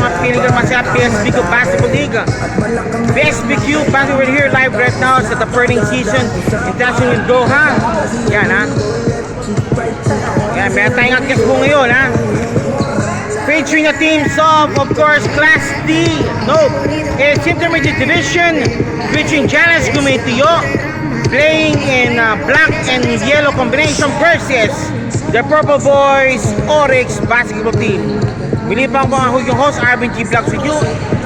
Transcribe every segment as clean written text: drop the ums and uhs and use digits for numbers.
mga piligan masaya PSBQ Basketball League. PSBQ Basketball here live right now sa the Perling Season International in Doha. Yan ha. Yan, meron tayong agkas po ngayon ha. Featuring the teams of course, Class D. No, it's Intermediate Division. Featuring Janice Gumeitio. Playing in black and yellow combination versus the Purple Boys Oryx basketball team. Bilipang po ang yung host, Arvin G. Vlogs with you.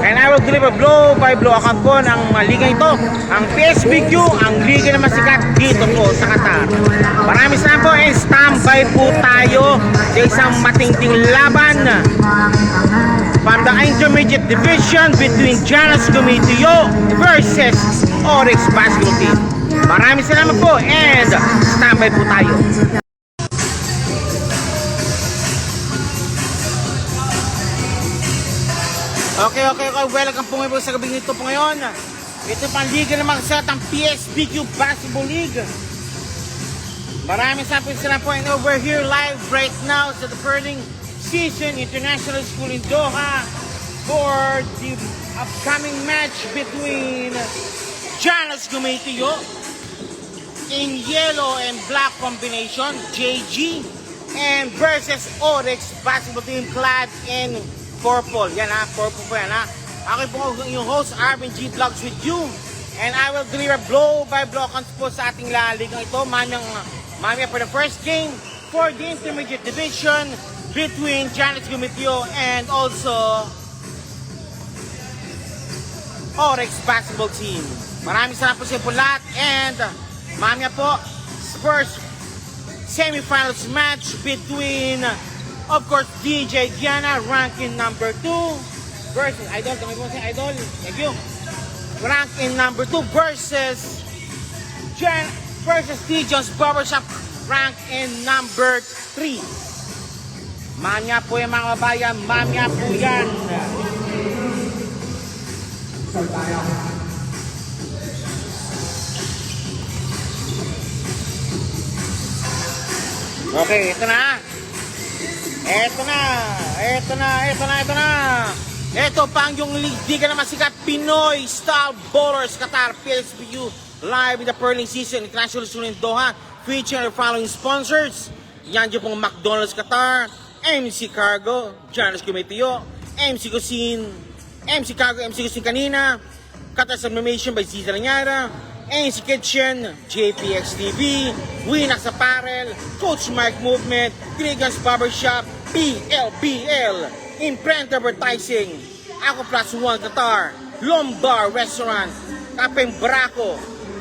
And I will deliver blow by blow account po ng liga ito. Ang PSBQ, ang liga na masikat dito po sa Qatar. Maraming salamat po and standby po tayo sa isang matinding laban from the Intermediate Division between Janice Gumeitio versus Oryx basketball team. Maraming salamat po and standby po tayo. Okay. Welcome po ngayon sa gabing nito po ngayon. Ito pang liga na makasat ang PSBQ Basketball League. Maraming salamat po and over here live right now sa the Perling Season International School in Doha for the upcoming match between Janice Gumeitio in yellow and black combination, JG, and versus Oryx basketball team clad in purple. Yan ha, purple po yan ha. Ako po yung host, Arvin G. Vlogs with you. And I will deliver blow by blow accounts po sa ating ligang ito. Mamaya for the first game for the Intermediate Division between Janice Gumeitio and also Oryx basketball team. Maraming salamat po sa inyo po lahat. And mamaya po, first semifinals match between of course, DJ Giana, ranking number 2 versus Idol. Kami po sa Idol. Thank you. Ranking number 2 versus D. Jones Barbershop, ranking number 3. Mamaya po yan mga kabayan. Mamaya po yan. Okay, ito na. Ito pang yung liga na masikat Pinoy Style Ballers Qatar PSBQ live in the Perling Season International School in Doha, featuring the following sponsors. Yan yung pong McDonald's Qatar, MC Cargo, Janice Gumeitio, MC Cuisine, MC Cargo, MC Cuisine kanina, Qatar Sublimation by Cesar Lanyara, MC Kitchen, JPX TV, Winax Apparel, Coach Mike Movement, Grigans Barbershop, PLBL, Imprint Advertising, Ako Plus One Qatar, Lombard Restaurant, Kapeng Braco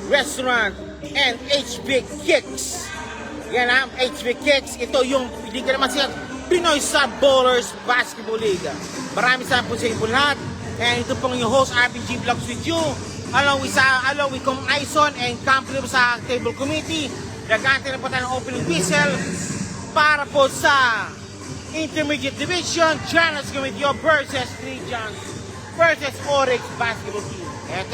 Restaurant, and HB Kicks. Yan ang HB Kicks. Ito yung liga naman siya, Pinoy Star Ballers Basketball League. Maraming salamat po sa inyo lahat. And ito pong yung host, RPG Vlogs with you. Along with Kong Aison and company sa table committee. Nagkante na po tayo ng opening whistle para po sa Intermediate Division, Janice Gumeitio versus Lee Jones versus Oryx basketball team. Eto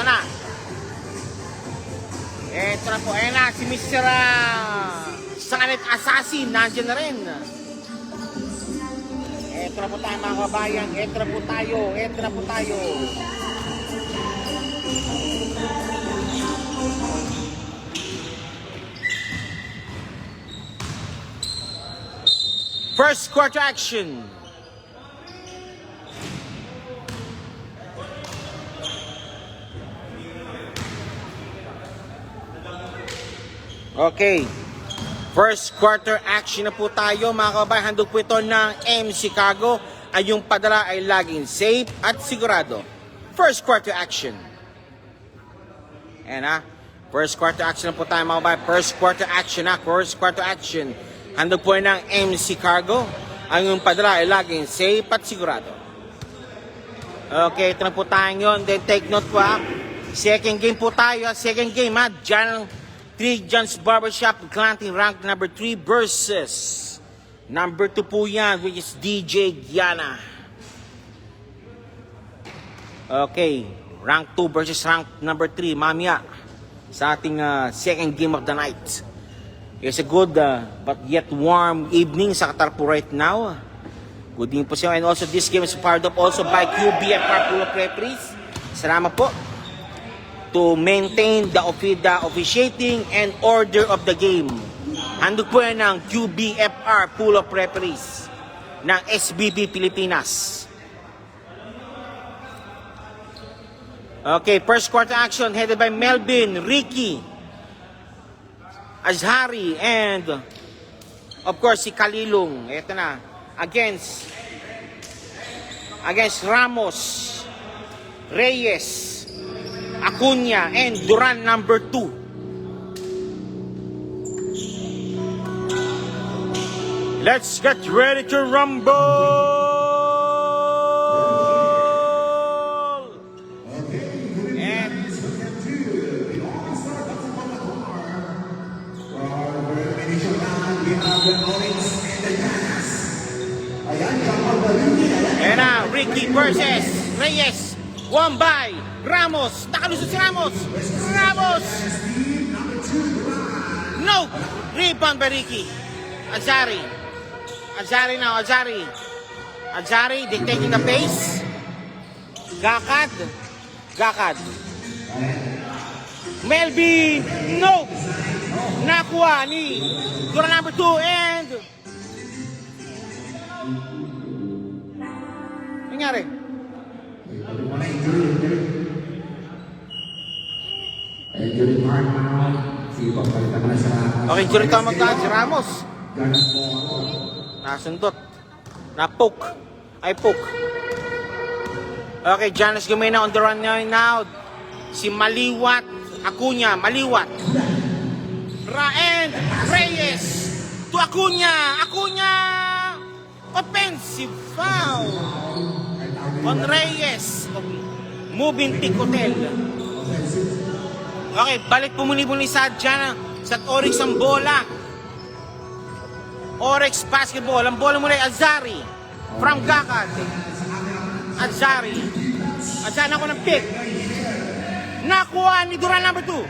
na po, ayan na si Mr. Sanet Assassin, nandiyan na rin. Eto na po tayo mga kabayan, eto na po tayo. First quarter action. Okay. First quarter action na po tayo mga kabayan. Handog po ito ng MC Chicago. Ay yung padala ay laging safe at sigurado. First quarter action. Ayan ha. First quarter action na po tayo mga kabayan. First quarter action ha. First quarter action. Handog po ng MC Cargo. Ang yung padala ay laging safe at sigurado. Okay, ito na po tayo yun. Then take note po ha. Second game po tayo. Second game ha. John's Barbershop, Clanting rank number 3 versus number 2 po yan, which is DJ Giana. Okay, rank 2 versus rank number 3, mamaya sa ating second game of the night. It's a good but yet warm evening sa Qatar po right now. Good evening po siya. And also this game is powered up also by QBFR Pool of Referees. Salamat po. To maintain the officiating and order of the game. Handog po yan ng QBFR Pool of Referees ng SBB Pilipinas. Okay, first quarter action headed by Melvin, Ricky, Azhari, and of course si Kalilong. Ito na, against Ramos, Reyes, Acuna, and Duran number 2. Let's get ready to rumble! And now, Ricky versus Reyes. One by Ramos. Nakalusot si Ramos. Ramos! No! Rebound by Ricky. Azhari. Azhari now, Azhari. Azhari dictating the pace. Gakad. Gakad. Melvin. No! Nakuha ni Duran number 2 and nangyari? Okay, injury time magkaan si Ramos. Nasundot. Napoke. Ay poke. Okay, Janice Gumena on the run now. Si Maliwat. Acuna, Maliwat. And Reyes to Acuna. Acuna! Offensive foul on Reyes. Moving pick hotel. Okay, balik po muli sa dyan sa Oryx ang bola. Oryx basketball. Ang bola muli, Azhari from Gakad. Azhari. Azhari ako ng pick. Nakuha ni Duran number 2.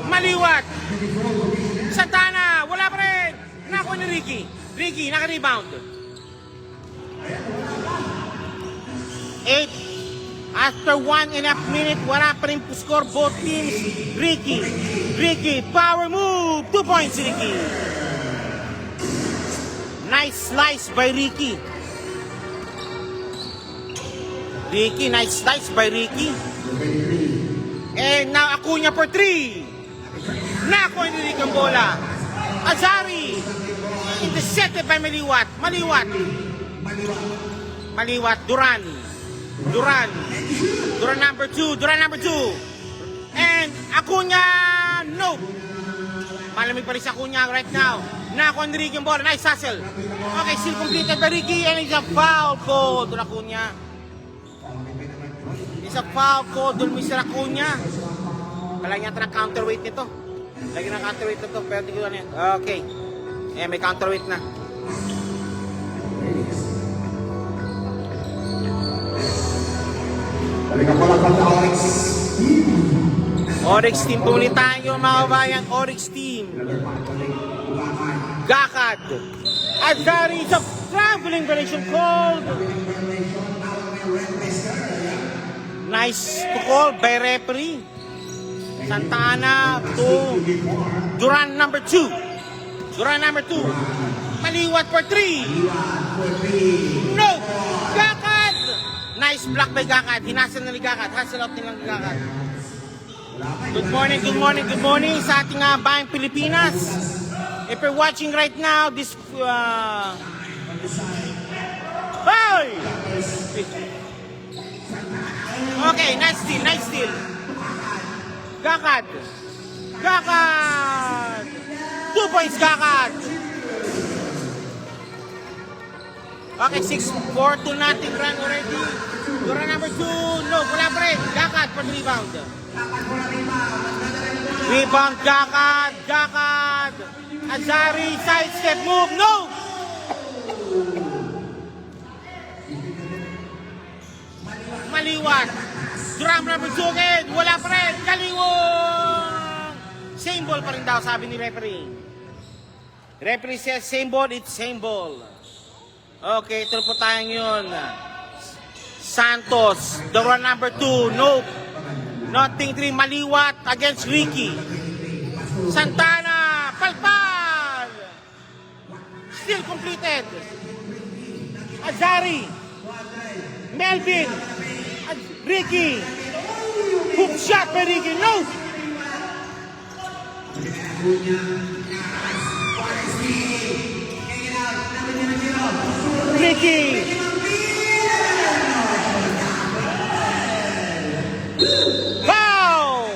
Maliwat. Santana. Wala pa rin. Nakuha ni Ricky. Ricky, naka-rebound. 8. After 1.5 minutes, wala pa rin po score both teams. Ricky. Ricky, power move. 2 points, Ricky. Nice slice by Ricky. Ricky, nice slice by Ricky. And now Acuna for 3. Nakuha ni Ricky ang bola. Azhari. Intercepted by Maliwat. Maliwat. Maliwat. Duran. Duran. Duran number 2. Duran number 2. And Acuna. No. Malamig pa rin sa Acuna right now. Nakuha ni Ricky ang bola. Nice hustle. Okay, still completed by Ricky. And it's a foul call. Duran Acuna. It's a foul call. Duran Mr. Acuna. Kailangan niya counterweight nito. Lagi na counterweight na to, pero di ko ano yan. Okay. May counterweight na. Oryx team, pumuli tayo mga kabayan. Oryx team. Gakad. Azhari is a traveling violation called. Nice to call by referee. Santana to Duran number 2. Duran number 2. Maliwat for 3. No! Gakad! Nice block by Gakad. Hinasal na ni Gakad. Hustle out nilang Gakad. Good morning, good morning, good morning sa ating bayang Pilipinas. If you're watching right now, this... Hey! Okay, nice steal, nice steal. Gakad. Gakad. 2 points, Gakad. Okay, 6-4 to nothing run already. Duran number 2. No, wala pa rin. Gakad for the rebound. Rebound, Gakad. Gakad. Azhari, side step move. No! Maliwat. Drum number 2 again. Wala pa rin. Kaliwong. Same ball pa rin daw, sabi ni referee. Referee says same ball, it's same ball. Okay, ito po tayo ngayon. Santos, the run number 2, nope. Nothing 3, Maliwat against Ricky. Santana, palpal! Still completed. Azari, Melvin, Ricky. Hook shot by Ricky, nope. Ricky. Foul!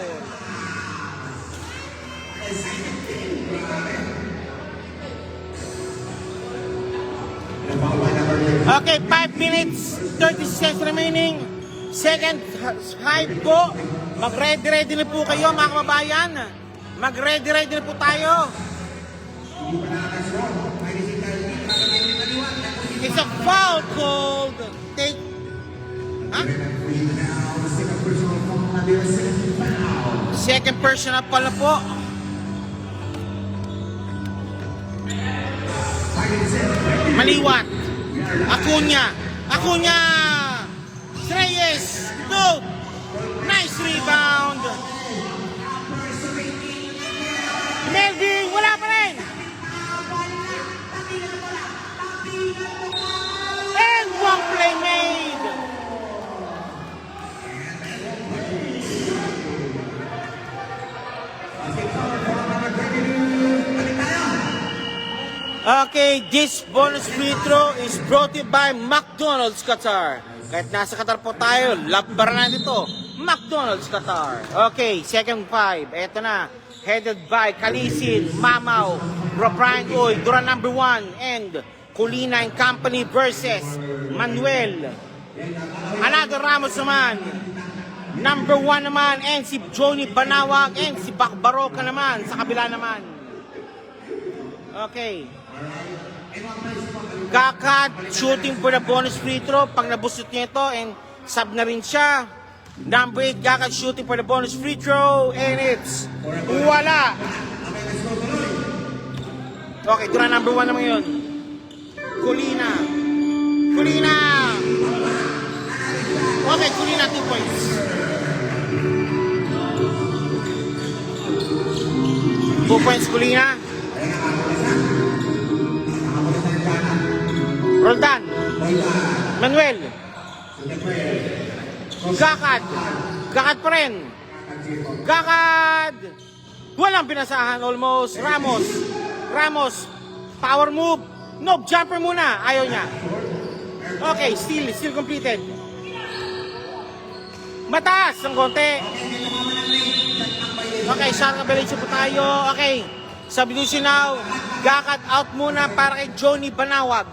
Okay, 5 minutes, 30 seconds remaining. Second half po. Mag-ready na po kayo mga kababayan. Mag-ready na po tayo. It's a foul called. Take. Huh? Second personal pala po. Maliwat. Acuña. Reyes. Go. Nice rebound. Melvin, wala pa rin. And one play made. Okay, this bonus free throw is brought to you by McDonald's Qatar. Kahit nasa Qatar po tayo, labaran natin ito. McDonald's Qatar. Okay, second 5. Eto na. Headed by Kalisin, Mamaw, Brian Oy, Duran number 1, and Colina and Company versus Manuel. Another Ramos naman. Number 1 naman, and si Johnny Banawag, and si Bakbaroka naman, sa kabila naman. Okay. Gakat shooting for the bonus free throw. Pag nabusot niya ito, and sub na rin siya. Number 8, Gakat shooting for the bonus free throw, and it's wala. Okay, ito na number 1 naman yun. Colina. Okay, Colina 2 points. 2 points, Colina. Roldan. Manuel. Gakat pa rin. Walang pinasahan almost. Ramos. Power move. No, jumper muna. Ayaw niya. Okay, still completed. Mataas ng konti. Okay, shot coverage po tayo. Okay, substitution now. Gakat out muna para kay Johnny Banawag.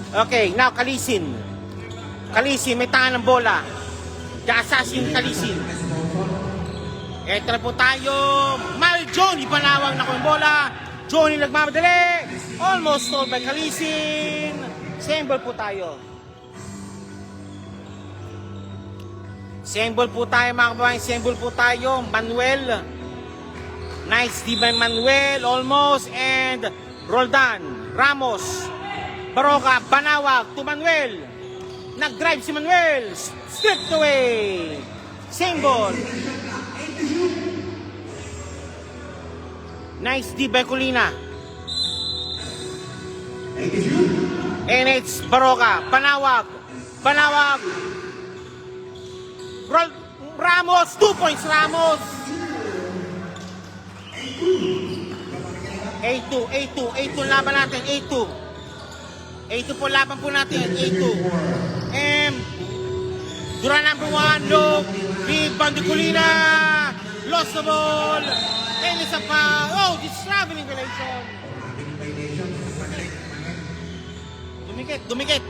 Okay, now Kalisin, may tangan ng bola. The assassin Kalisin. Eto na po tayo. Johnny Banawag na ko yung bola. Johnny nagmamadali. Almost stole by Kalisin. Same ball po tayo. Mga kababayan. Same ball po tayo. Manuel. Nice D by Manuel. Almost. And Roldan. Ramos. Baroka, Banawag to Manuel. Nag-drive si Manuel. Stripped away. Same ball. Nice D by Colina. And it's Baroka, Banawag. Ramos, 2 points, Ramos. 8-2 laban natin, 8-2. 8-2 po laban po natin, 8-2. Duran number 1, look. Rebound ni Colina. Lost the ball. And it's a foul. Oh, this is traveling violation. Dumikit.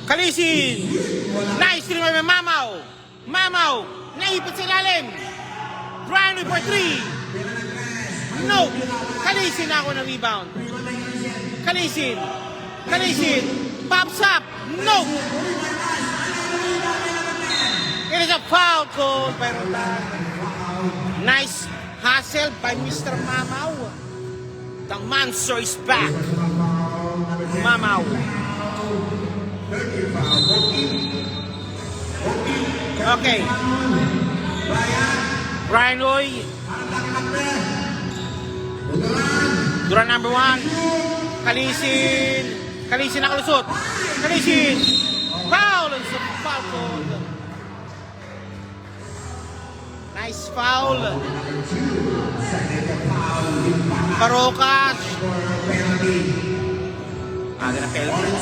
Kalisin. Nice three by Mamaw. Naipit sa ilalim. Brian for 3. No! Kalisin ako na rebound. Kalisin. Pops up. No! It is a foul call by Roldan. Nice hustle by Mr. Mamaw. The monster is back. Mamaw. Okay. Brian Oy. Duran number 1. Kalisin. Kalisin nakalusot. Kalisin. Foul. It's a foul call. Nice foul. Parocas. Aga na penalty.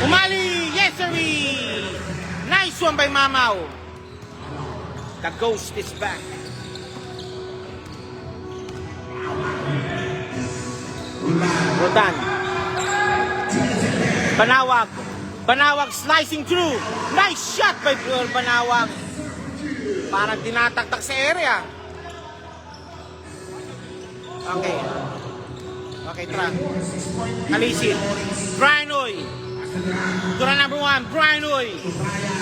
Umali. Yes, sir. Nice one by Mamaw. The ghost is back. Roldan. Banawag. Banawag slicing through. Nice shot by Banawag. Parang tinataktak sa area. Okay. Okay, tara. Kalisin. Brian Oy. Duran number 1. Brian Oy.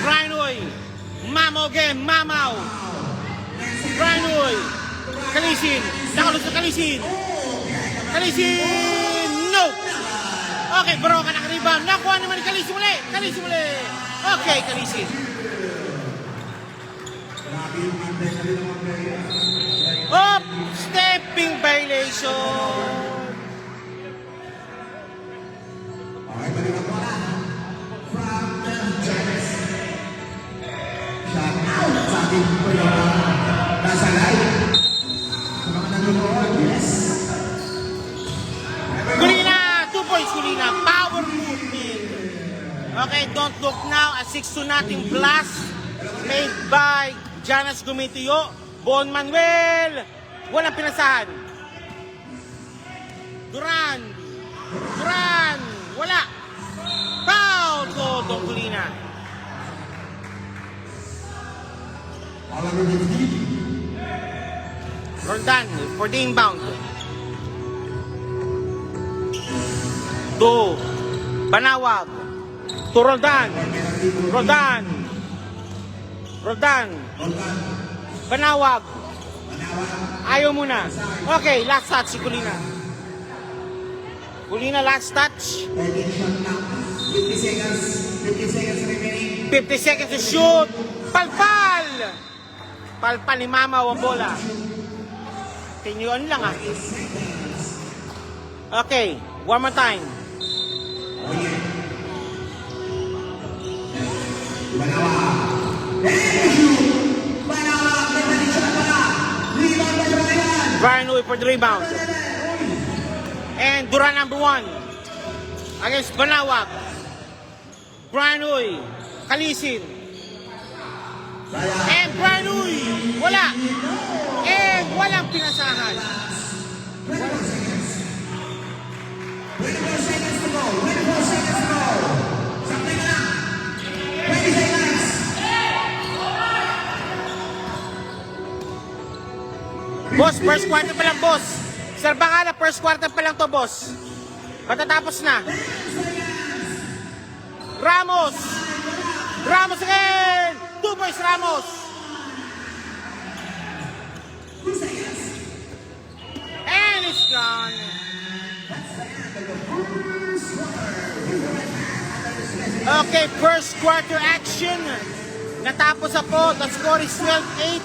Brian Oy. Mamaw again. Mamaw. Brian Oy. Kalisin. Nakalus sa Kalisin. Kalisin. No. Okay, bro, ka naka-rebound. Nakuha naman ni Kalisin muli. Kalisin muli. Okay, Kalisin. Up! Stepping violation. Kulina! 2 points, Kulina. Power movement. Okay, don't look now. A 6-0 blast made by Janas Gumitiyo. Bon Manuel. Walang pinasahan. Duran. Duran. Wala. Foul to Don Kulina. Roldan for the inbound. To Banawag. To Roldan. Roldan. Roldan. Banawag. Ayaw muna. Okay, last touch si Kulina. Kulina, last touch. 50 seconds. 50 seconds remaining. 50 seconds to shoot. Palpal! Palpal ni Mamaw ang bola. Tinyuan lang ah. Okay, one more time. Brian Uy for the rebound. And Duran number 1 against Banawag. Brian Uy, Kalisin. And Brian Uy, wala. And walang pinasahan. 24 seconds to go. 24 seconds to go. Something na lang. 20 seconds. Boss, first quarter pa lang, boss. Sir Bangala, first quarter pa lang to, boss. Matatapos na. Ramos. Ramos again. 2 points, Ramos. 2 seconds. And it's gone. Okay, first quarter action. Natapos na po. The score is 12-8.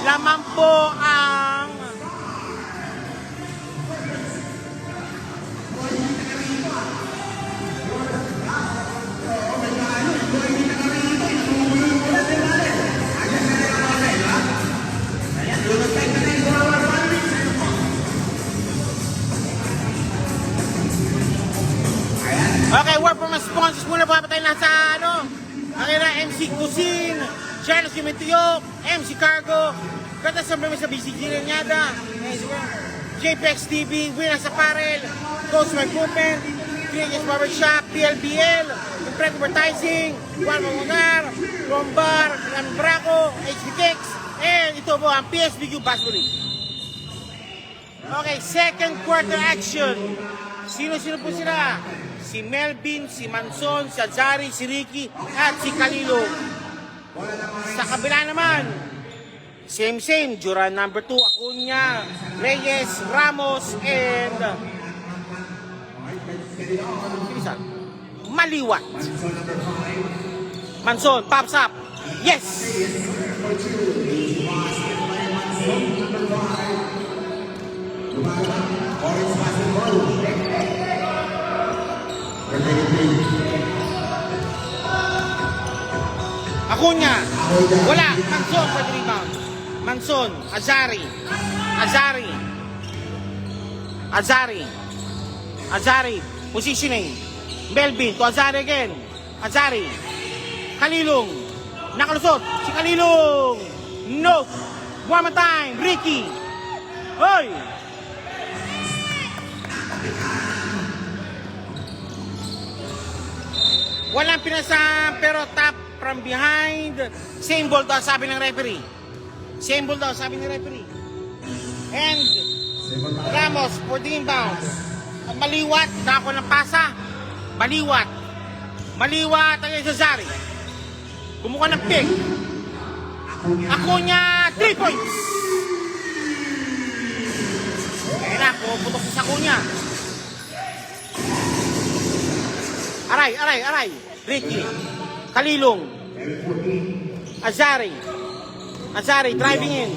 Lamang po ang okay, word from my sponsors muna. Papatay na sa MC Cuisine, Janos Gumitiyo, MC Cargo, Kata sa sa BCG Renyada, JPEX TV, Winners Apparel, Coast My Movement, Creators Barbershop, PLBL, Impreg Advertising, Juan Mamunar, Rombar, Lambraco, HB Kicks, and ito po ang PSBQ Basketball League. Okay, second quarter action. Sino-sino po sila? Si Melvin, si Manson, si Azari, si Ricky, at si Kalilo. Sa kabila naman, same, Duran number 2, Acuña, Reyes, Ramos, and Maliwat. Manson, pops up. Yes! Acuña, wala. Manson for the rebound. Manson, Azari, positioning. Melvin to Azari again. Azari, Kalilong, nakalusot. Si Kalilong, no. One more time, Ricky. Hoy! Walang pinasam, pero tap from behind. Same ball daw, sabi ng referee. And Ramos for the inbound. Maliwat, dako ng pasa. Maliwat ang Azari. Kumuha ng pick. Acuña, 3 points. Kaya na, puputok sa Acuña. Aray. Ricky. Kalilong. Azari driving in.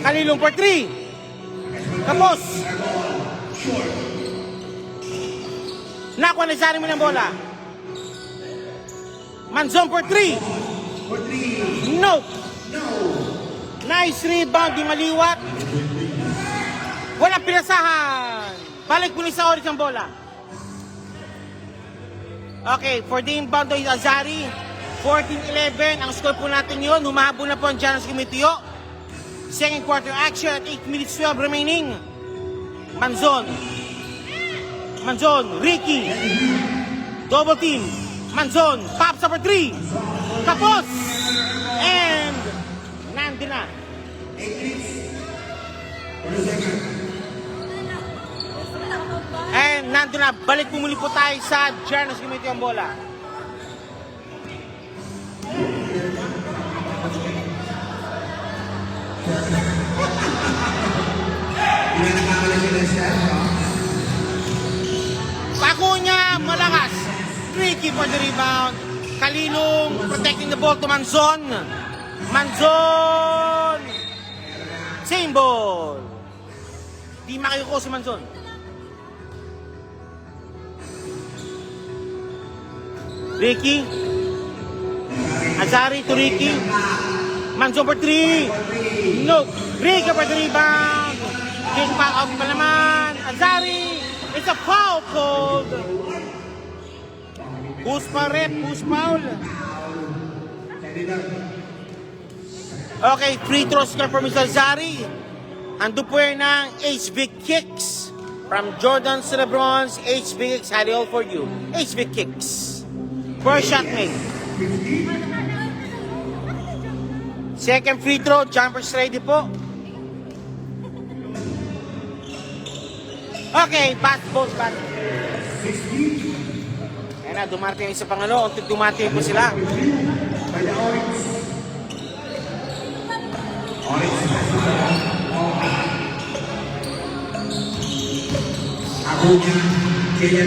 Kalilong for 3. Tapos. Nakuha na Azari mo ng bola. Manzon for 3. No. Nice rebound di Maliwat. Walang pinasahan. Balik mo sa oris ang bola. Okay, for the inbound is Azari. 14-11. Ang score po natin yun. Humahabol na po ang Giannis Gumitio. Second quarter action at 8 minutes 12 remaining. Manzon, Ricky. Double team. Manzon, pops up for 3. Kapos. And nandun na. And nandun na. Balik pumuli po tayo sa Giannis Gumitio ang bola. Acuña, malakas. Ricky for the rebound. Kalilong protecting the ball to Manzon. Same ball. Di makikuha si Manzon. Ricky. Azari to Ricky. Manzon for 3. No. Ricky for the rebound. Kick back out pa naman. Azari. It's a foul called. Who's foul? Okay, free throws na for Mr. Azari. Ando po yun ng HB Kicks. From Jordan to LeBron's HB Kicks. Had it all for you. HB Kicks. First shot made. Second free throw. Jumpers ready po. Okay, basketball. Ayan na, dumarating yung isa pangalo. Unti dumating po sila.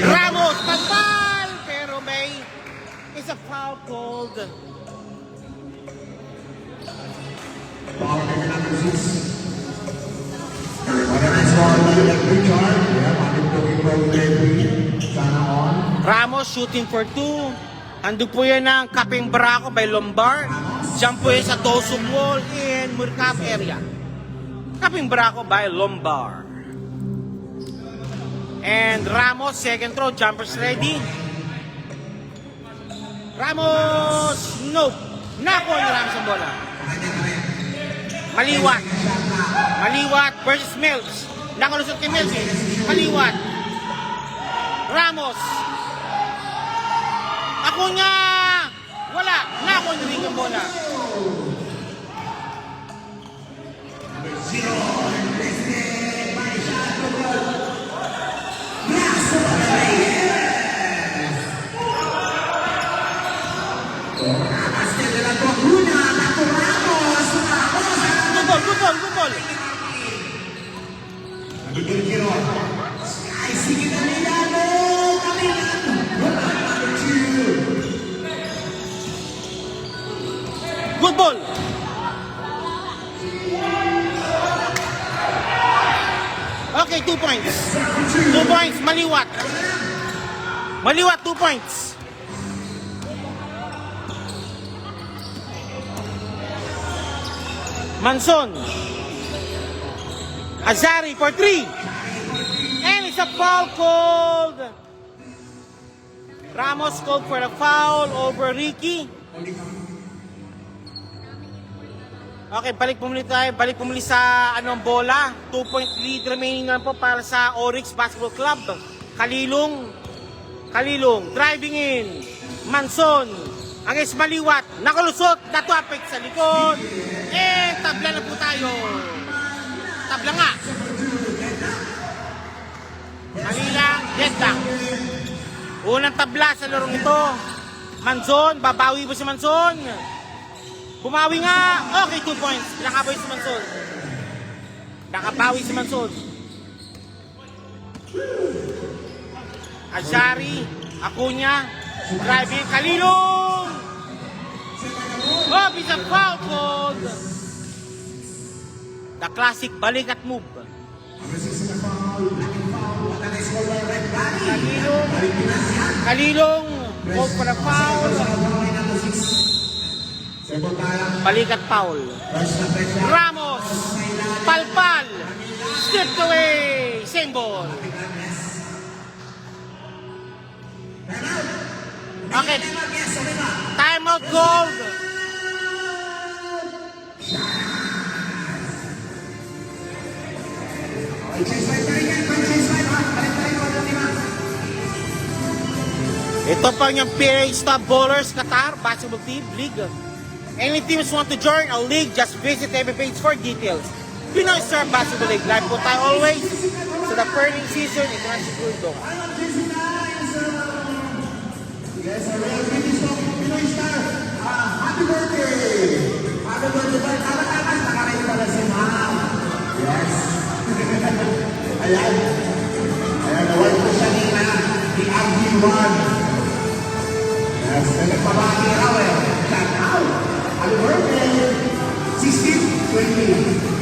Ramos, pagpal! Pero may is a foul called. Ramos shooting for 2. Ando po yan ng Kaping Braco by Lombard. Diyan po yan sa Tosum Wall in Murcap area. Kaping Braco by Lombard. And Ramos, second throw, jumpers ready. Ramos, nope. Nakuha ni Ramos ang bola. Maliwat versus Mills. Nakalusot kay Mills. Maliwat. Ramos. Acuña. Wala. Nakuha ni Ricky ang bola. de la Coahuila, Tato Ramos. Good ball, good ball, good ball. Quiero. Ay, sigue caminando, caminando. Number 2. Good ball. Okay, 2 points. 2 points, maliwat. Maliwat, 2 points. Manson. Azari for 3. And it's a foul called. Ramos called for the foul over Ricky. Okay, balik pumuli tayo. Balik pumuli sa bola. 2-point lead remaining na po para sa Oryx Basketball Club. Kalilong. Driving in. Manson. Ang maliwat. Nakalusot. Natuapik sa likod. And tabla na po tayo. Tabla nga. Halilang. Dead back. Unang tabla sa larong ito. Manson. Babawi po si Manson. Bumawi nga. Okay, 2 points. Nakabawi si Manson. Nakabawi si Manson. Azari. Acuña. Driving. Kalilong. Oh, it's a foul called. The classic balikat move. Kalilong. Called for a foul. Balikat foul. Ramos. Palpal. Stripped away. Same ball. Okay. Timeout gold. Ito pa yung PA Star Bowlers Qatar Basketball Team League. Any teams want to join our league, just visit every page for details. Pinoy Star Basketball League. Live po tayo always sa the Perling Season International Doha. Yes, a real British Pinoy Star. Happy birthday! Happy birthday! Takas, nakarating pala si Ma'am. Yes. Ayan. Nawal ko siya nila. The RB1. Yes, nagpabagi raw eh. Shout out. Happy birthday! 16, 20.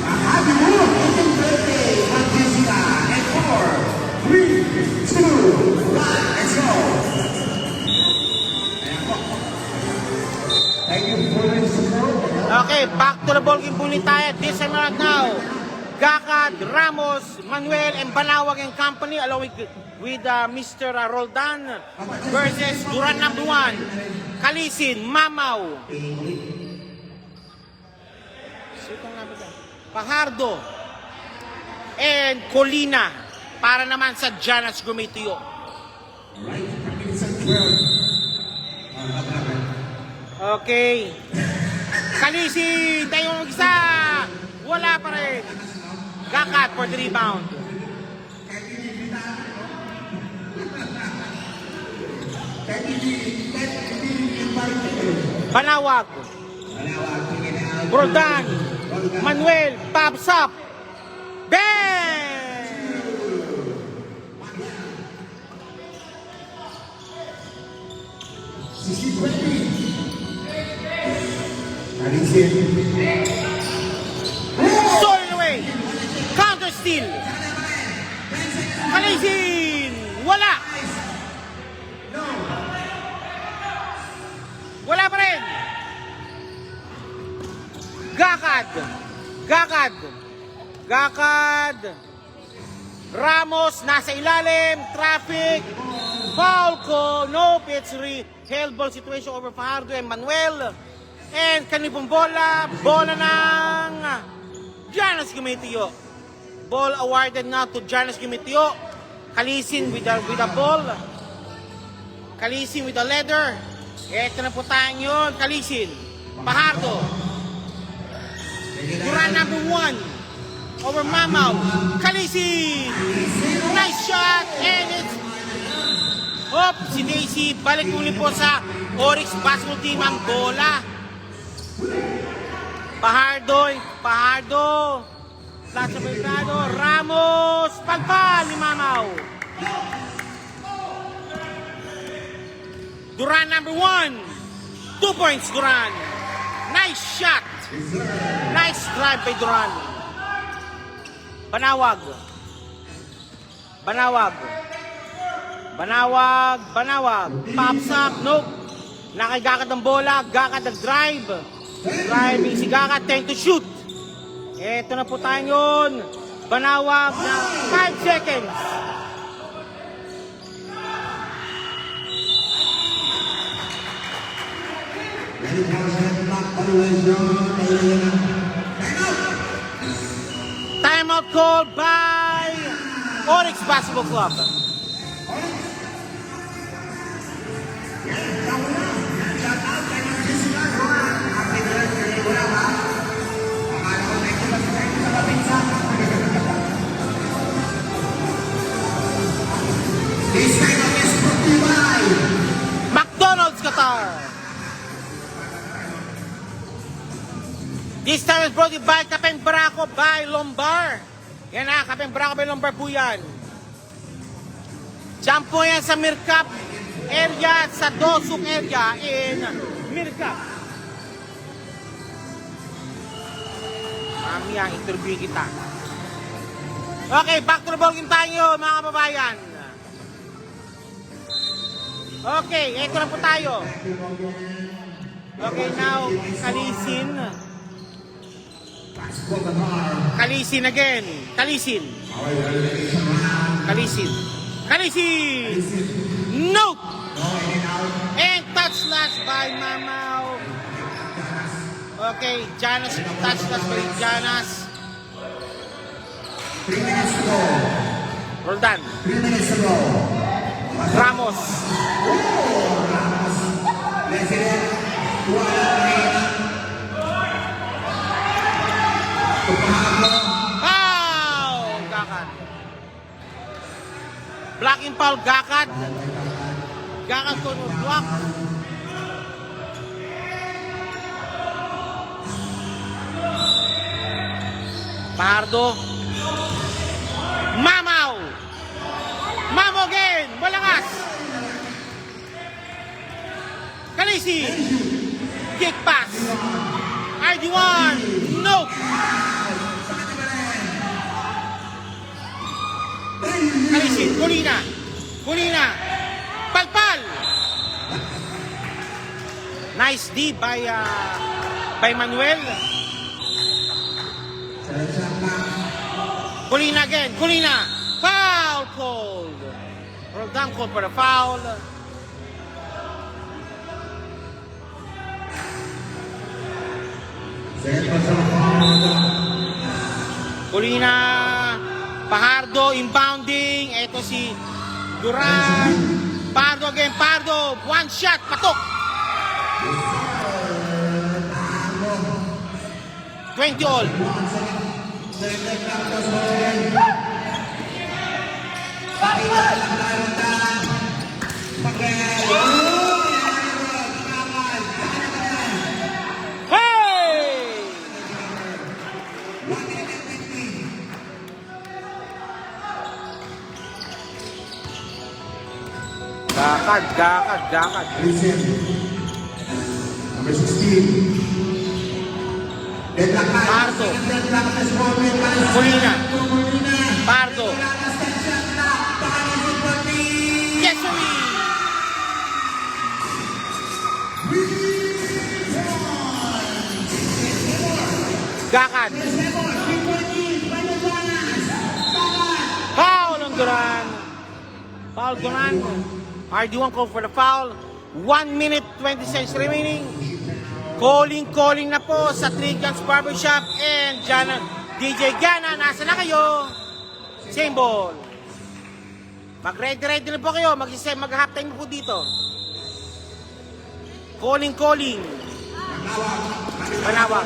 Happy birthday! 1 Jessica and 4, 3, 2, 1, let's go! Thank you for your support. Okay, back to the ball game po ulit tayo. This time around now, Gakad, Ramos, Manuel, and Banawag and Company along with Mr. Roldan versus Duran number 1, Kalisin, Mamaw, Pajardo, and Colina para naman sa Janas Gumitiyo. Okay. Kalisin, tayo ng isa. Wala pa rin. Gakat for the rebound. Banawag. Roldan. Manuel. Pops up. Bang! Stolen away. Counter steal. Kalisin. Wala. Wala pa rin. Gakad. Ramos nasa ilalim. Traffic. Foul call. Nope. It's held ball situation over Fajardo and Manuel. And kanipong bola ng Janas Gumitiyo. Ball awarded now to Janas Gumitiyo. Kalisin with the ball. Kalisin with the leather. Ito na po tayo yun. Kalisin. Fajardo. Duran number 1. Over Mamaw. Kalisin. Nice shot. And it's Hop, si Daisy, balik muli po sa Oryx Basketball Team ang bola. Pajardo. Plaza Belgrado, Ramos, pagpal ni Mamaw. Duran number 1. 2 points, Duran. Nice shot. Nice drive by Duran. Banawag. Pops up, nope. Nakigakad ng bola, Gakad nag-drive. Driving si Gakad, tend to shoot. Eto na po tayo yun. Banawag na 5 seconds. Timeout called by Oryx Basketball Club. McDonald's Qatar. This time is brought to you by Kapeng Barako by Lombar. Yan na, Kapeng Barako by Lombar po yan. Diyan po yan sa Mircap area, sa Dosuk area in Mircap. Mamaya, interview kita. Okay, back to the ball game tayo, mga kababayan. Okay, eto na po tayo. Okay, now, Kalisin again. Kalisin. Nope! And touch last by Mamaw. Okay, Janas, touch last by Janas. 3 minutes to go. Roldan. 3 minutes to go. Ramos. President, Gakad. Blocking foul, Gakad. Gakad to block. Pardo. Mamaw again. Malakas. Kalisi. Kick pass. RD1. Nope. Kalisi. Kulina. Palpal. Nice D by Manuel. Kulina again. Foul called. Roldan called for the foul. Kulina. Pajardo inbounding. Ito si Duran. Pardo again. One shot. Patok. 20 all. Gakad. Number 16. Pardo. Kulina. Pardo. Yes, sir. Gakad. Foul on Duran. RD1 call for the foul. 1 minute 20 seconds remaining. Calling na po sa Trigans Barbershop and DJ Gana. Nasa na kayo? Same ball. Mag-ready na po kayo. Mag-half time po dito. Calling. Panawag.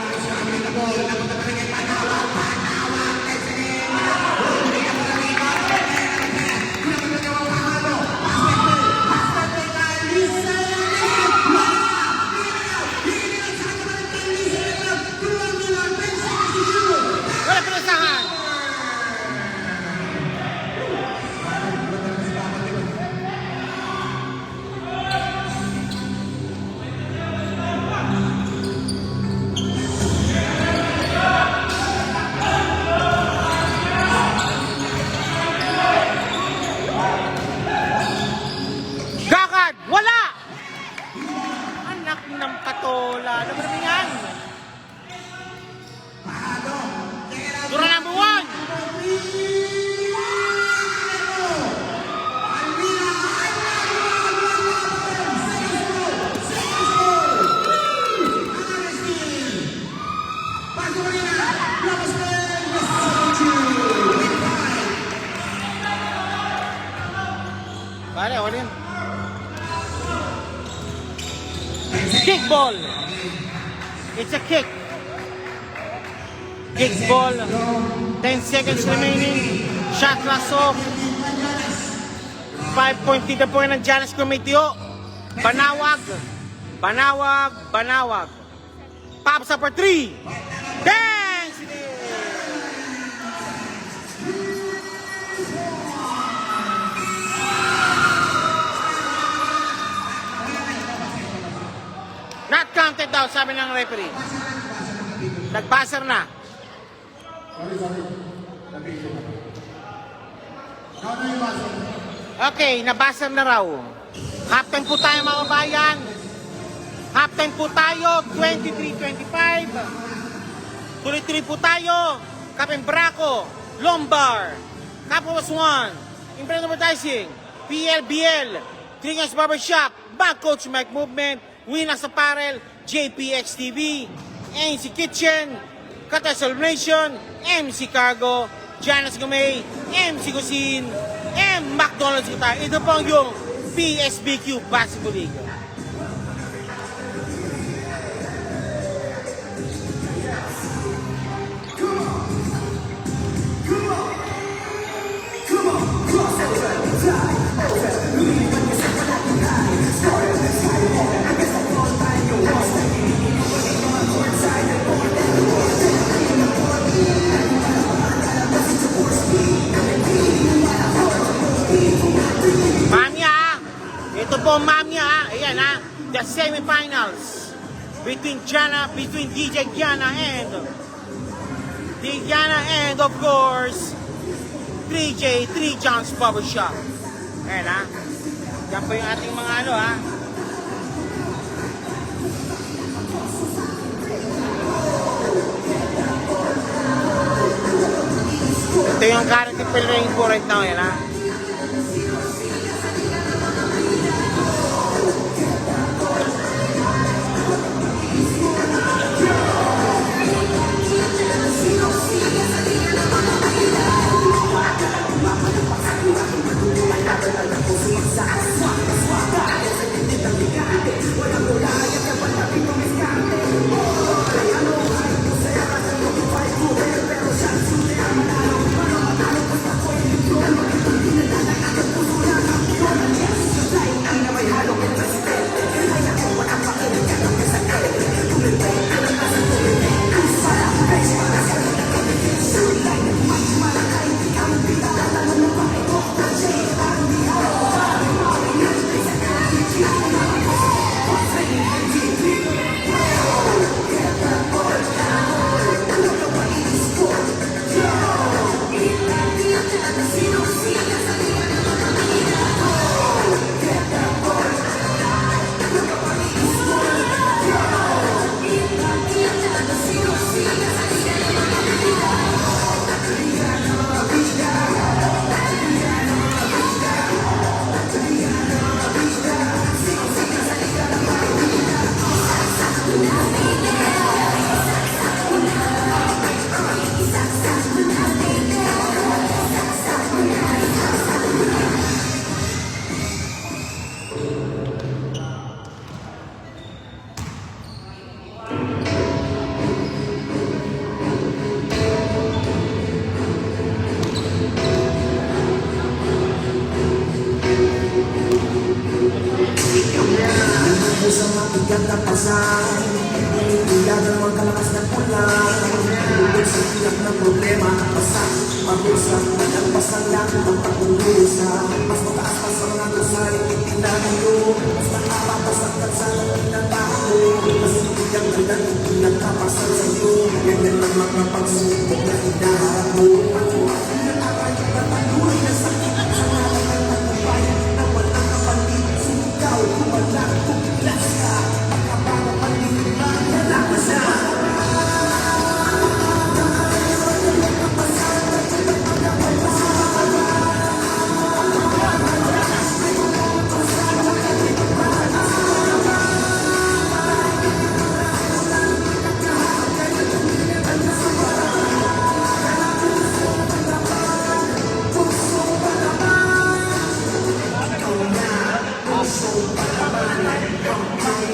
bola. Number 3 yan. Dura number 1. Pare, wala yun. Kick ball. It's a kick. Kick ball. 10 seconds remaining. Shot clock off. 5-point lead po ng Giannis Prometeo. Banawag. Banawag. Banawag. Pops up for 3. Dance! Not counted daw, sabi ng referee. Nag-buzzer na. Okay, nabuzzer na raw. Halftime po tayo mga kabayan. Halftime po tayo, 23-25. Tuloy-tuloy po tayo. Kapembraco, Lombar, Capowas 1, Impreno Advertising, PLBL, Tringas Barbershop, Bank Coach Mike Movement, Winas Apparel, JPX TV, MC Kitchen, Katas Celebration, MC Cargo, Giannis Gumay, MC Cuisine, McDonald's Guitar. Ito po yung PSBQ Basketball League. Ito po, Mamya, ayan ha, the semifinals between DJ Gianna and of course 3 John's Barbershop. Ayan ha, yan po yung ating mga ano ha. Ito yung current pillering po right now, yan ha.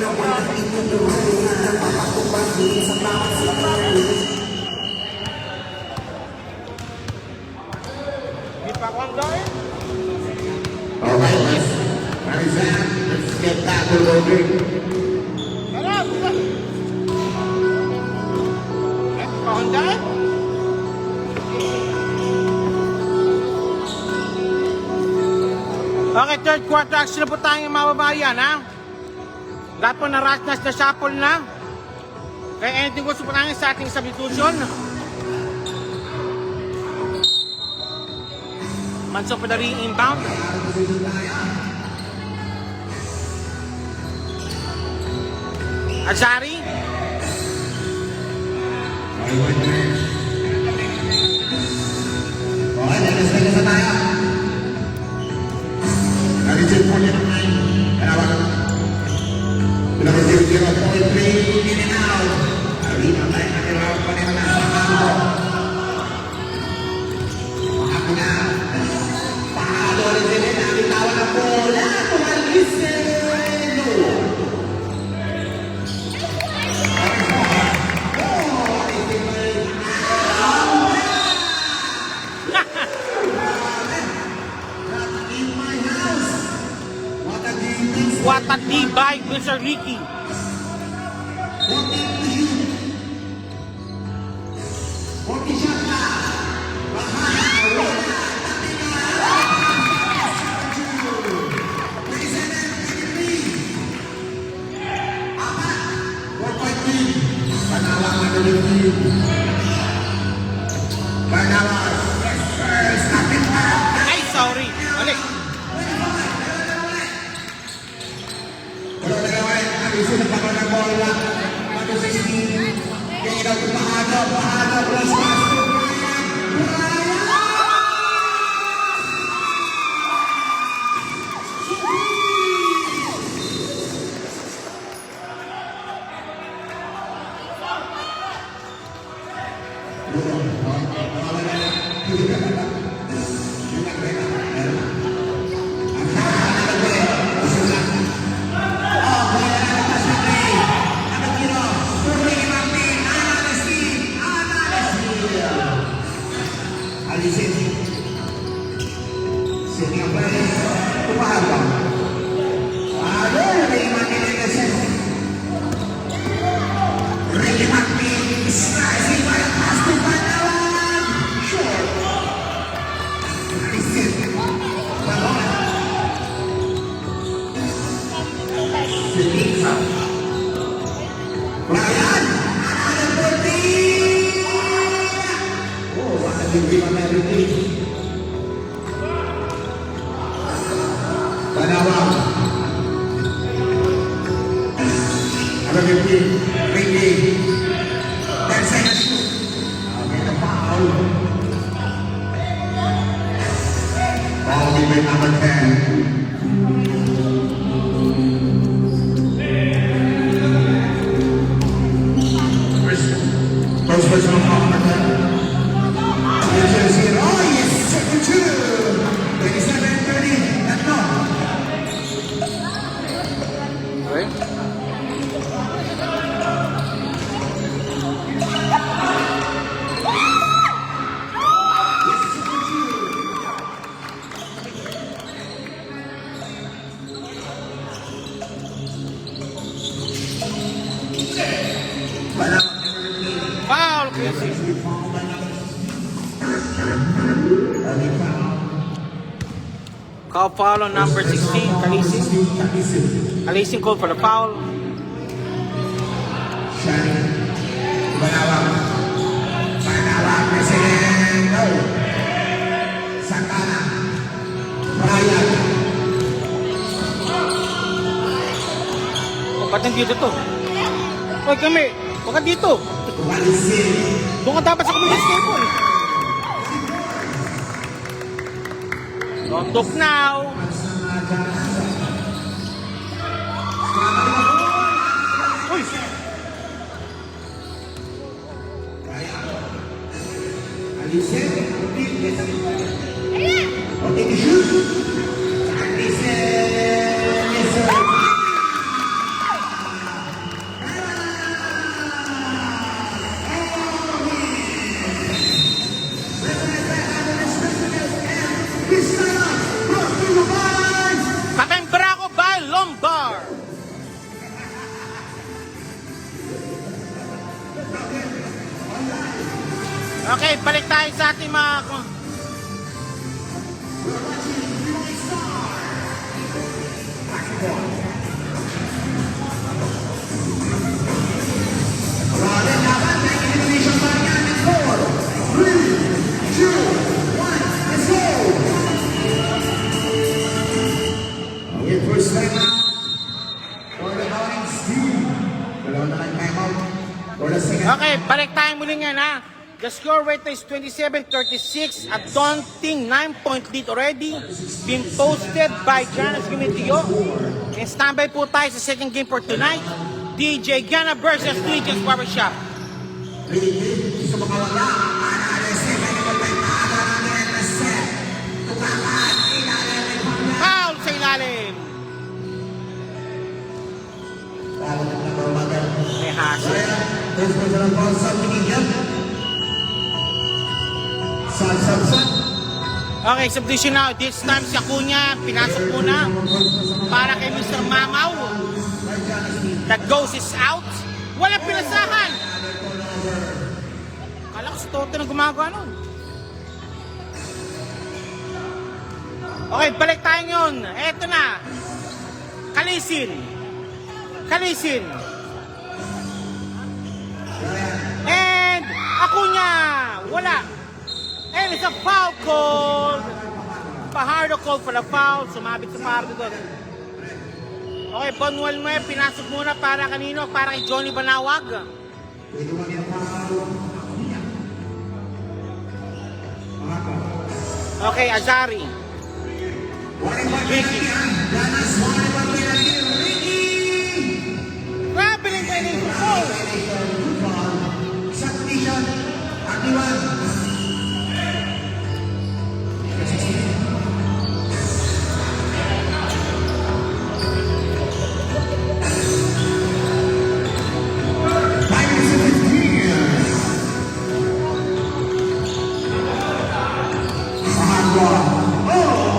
Di pa ako hanggang. Okay, let's get back to loading. Tara, buka. Di pa ako hanggang. Okay, third quarter action na po tayong mababayan, ha? Lahat po na rush na shuffle na. Kaya anything gusto po namin sa ating substitution. Manso pa na rin inbound. Azari. Okay, nag-stay na tayo. Nag-stay po niya ng 9. Kaya wala. Pinag-stay 0.3 in and out. Arena tayo nakilala pa nila na sa kampo. Ako na. Paano rin din ang bitawan ng bola. Tumagiseno. What a tibay, Mr. Ricky. Ay, sorry. Ulit. Number 10. First personal foul number 10. Oh yes, second two. 27-30. Tatlo. Okay. Foul, Casey. Call foul on number 16, Kalising. Kalising called for the foul. Banawang President. No. Santana. Brian. Oh, ba't nandito to? Hoy, kami. Huwag ka dito. Walisin. Doon ka dapat sa community table. Don't talk now. Uy! Alice. Okay, to shoot. Alice. Yes, sir. Okay, balik tayo sa ating mga... Robin laban ng Indonesian Bayan in 4, 3, 2, 1, let's go! Okay, first time out for the Bowling team. Dalawa na lang time out for the second. Okay, balik tayo muli nga na. The score right now is 27-36. A daunting 9-point lead already being posted by Giannis Gumitio. And standby po tayo sa second game for tonight. DJ Gana versus Twitches Barbershop. Gusto makawala. Analysis. Foul sa ilalim. May hasil. Okay, subdivision now. This time si Acuna, pinasok muna para kay Mr. Mamaw. The ghost is out. Walang pinasahan. Kala ko si Toto na gumagawa nun. Okay, balik tayo ngayon. Eto na. Kalisin. Kalisin. And Acuna. Wala. And it's a foul call. Pahardo call for the foul. Sumabit sa Pardo doon. Okay, Bonwell mo pinasok muna para kanino? Para kay Johnny Banawag. Okay, Azari. Ricky. Grabe lang kayo ng foul. Submission, Akiwan.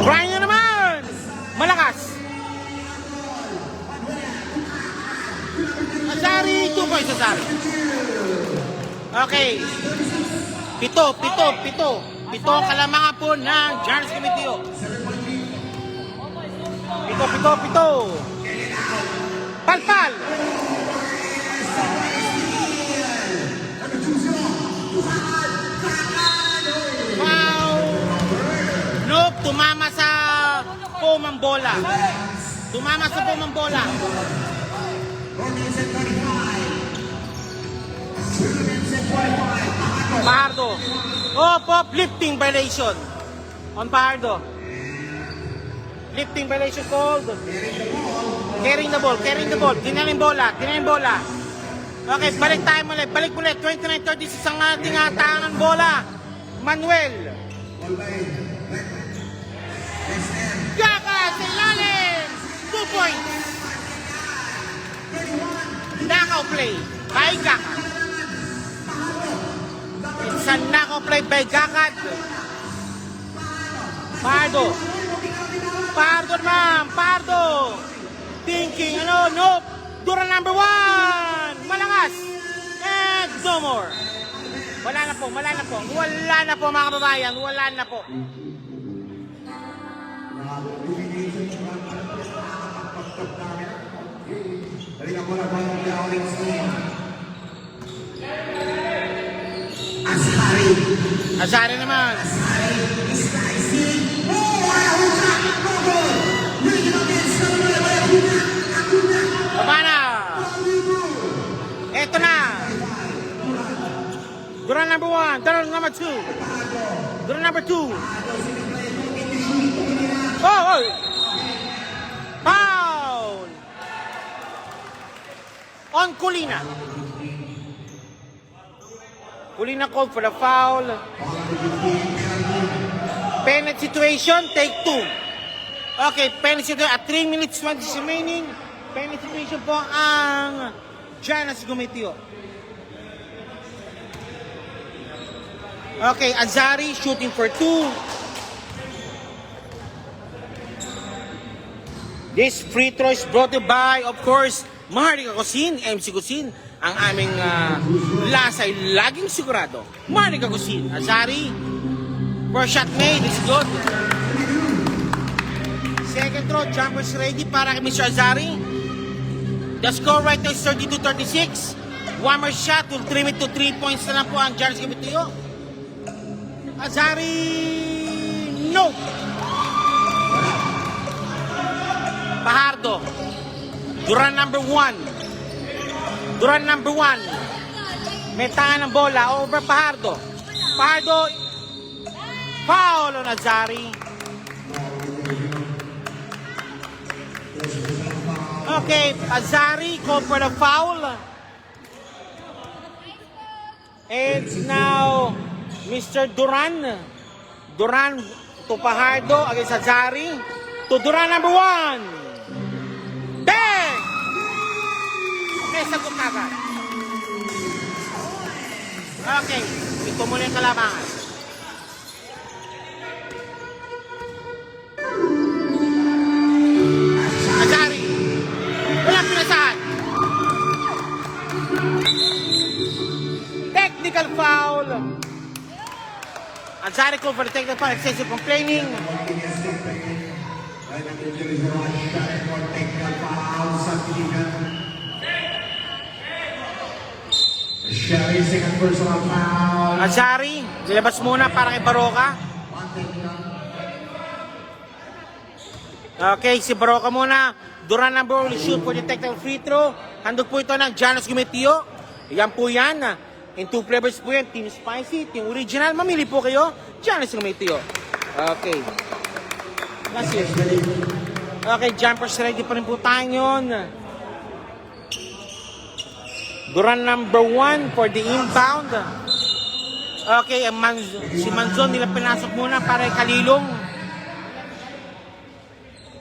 Try nyo naman! Malakas! Azari, 2 points Azari. Okay. Pito ang kalamangan po ng Giannis Gumitio. Pito. Palpal! Wow! Nope, tumama sa pomang bola. Pardo. Op, lifting violation. On Pardo. Lifting violation called. Carrying the ball. Tinaling bola. Okay, balik tayo muli. 29-36 ang ating tangan bola. Manuel. Gaka sa ilalim. 2 points. Knockout play by Gaka. It's a knockout play by Gaka. Pardo naman. Thinking, nope. Dura number 1. Malakas. And no more. Wala na po mga kababayan. Wala na po. Azari naman. Baba na. Eto na. Duran number 1. Duran number 2. Oh! Foul! On Kulina. Kulina called for the foul. Penalty situation, take 2. Okay, penalty situation at 3 minutes 20 remaining. Penalty situation po ang Giannis Gumitio. Okay, Azari shooting for 2. This free throw is brought to you by, of course, Maharlika Kusin, MC Kusin, ang aming lasay laging sigurado. Maharlika Kusin, Azari, first shot made, it's good. Second throw, jumpers ready para kay Mr. Azari. The score right now is 32-36. One more shot will trim it to 3 points na lang po ang Giannis Gimitiyo. Azari, no! Fajardo, Duran number 1. Duran number 1. May tangan ng bola over Fajardo. Fajardo, foul on Azari. Okay, Azari called for the foul. And now, Mr. Duran. Duran to Fajardo against Azari. To Duran number 1. Bang! Okay, sagot agad. Okay, ito muna yung kalabangan. Azari. Walang pinasahan. Technical foul. Azari called for the technical foul. Excessive complaining. Second personal foul. Azari, nilabas muna para kay Baroka. Okay, si Baroka muna. Duran number 1 will shoot for the technical free throw. Handog po ito ng Giannis Gimitiyo. Yan po yan. In two flavors po yan. Team Spicy, Team Original. Mamili po kayo. Giannis Gimitiyo. Okay. Last year. Okay, jumpers ready pa rin po tayo yun. Duran number 1 for the inbound. Okay, si Manzon nila pinasok muna para kay Kalilong.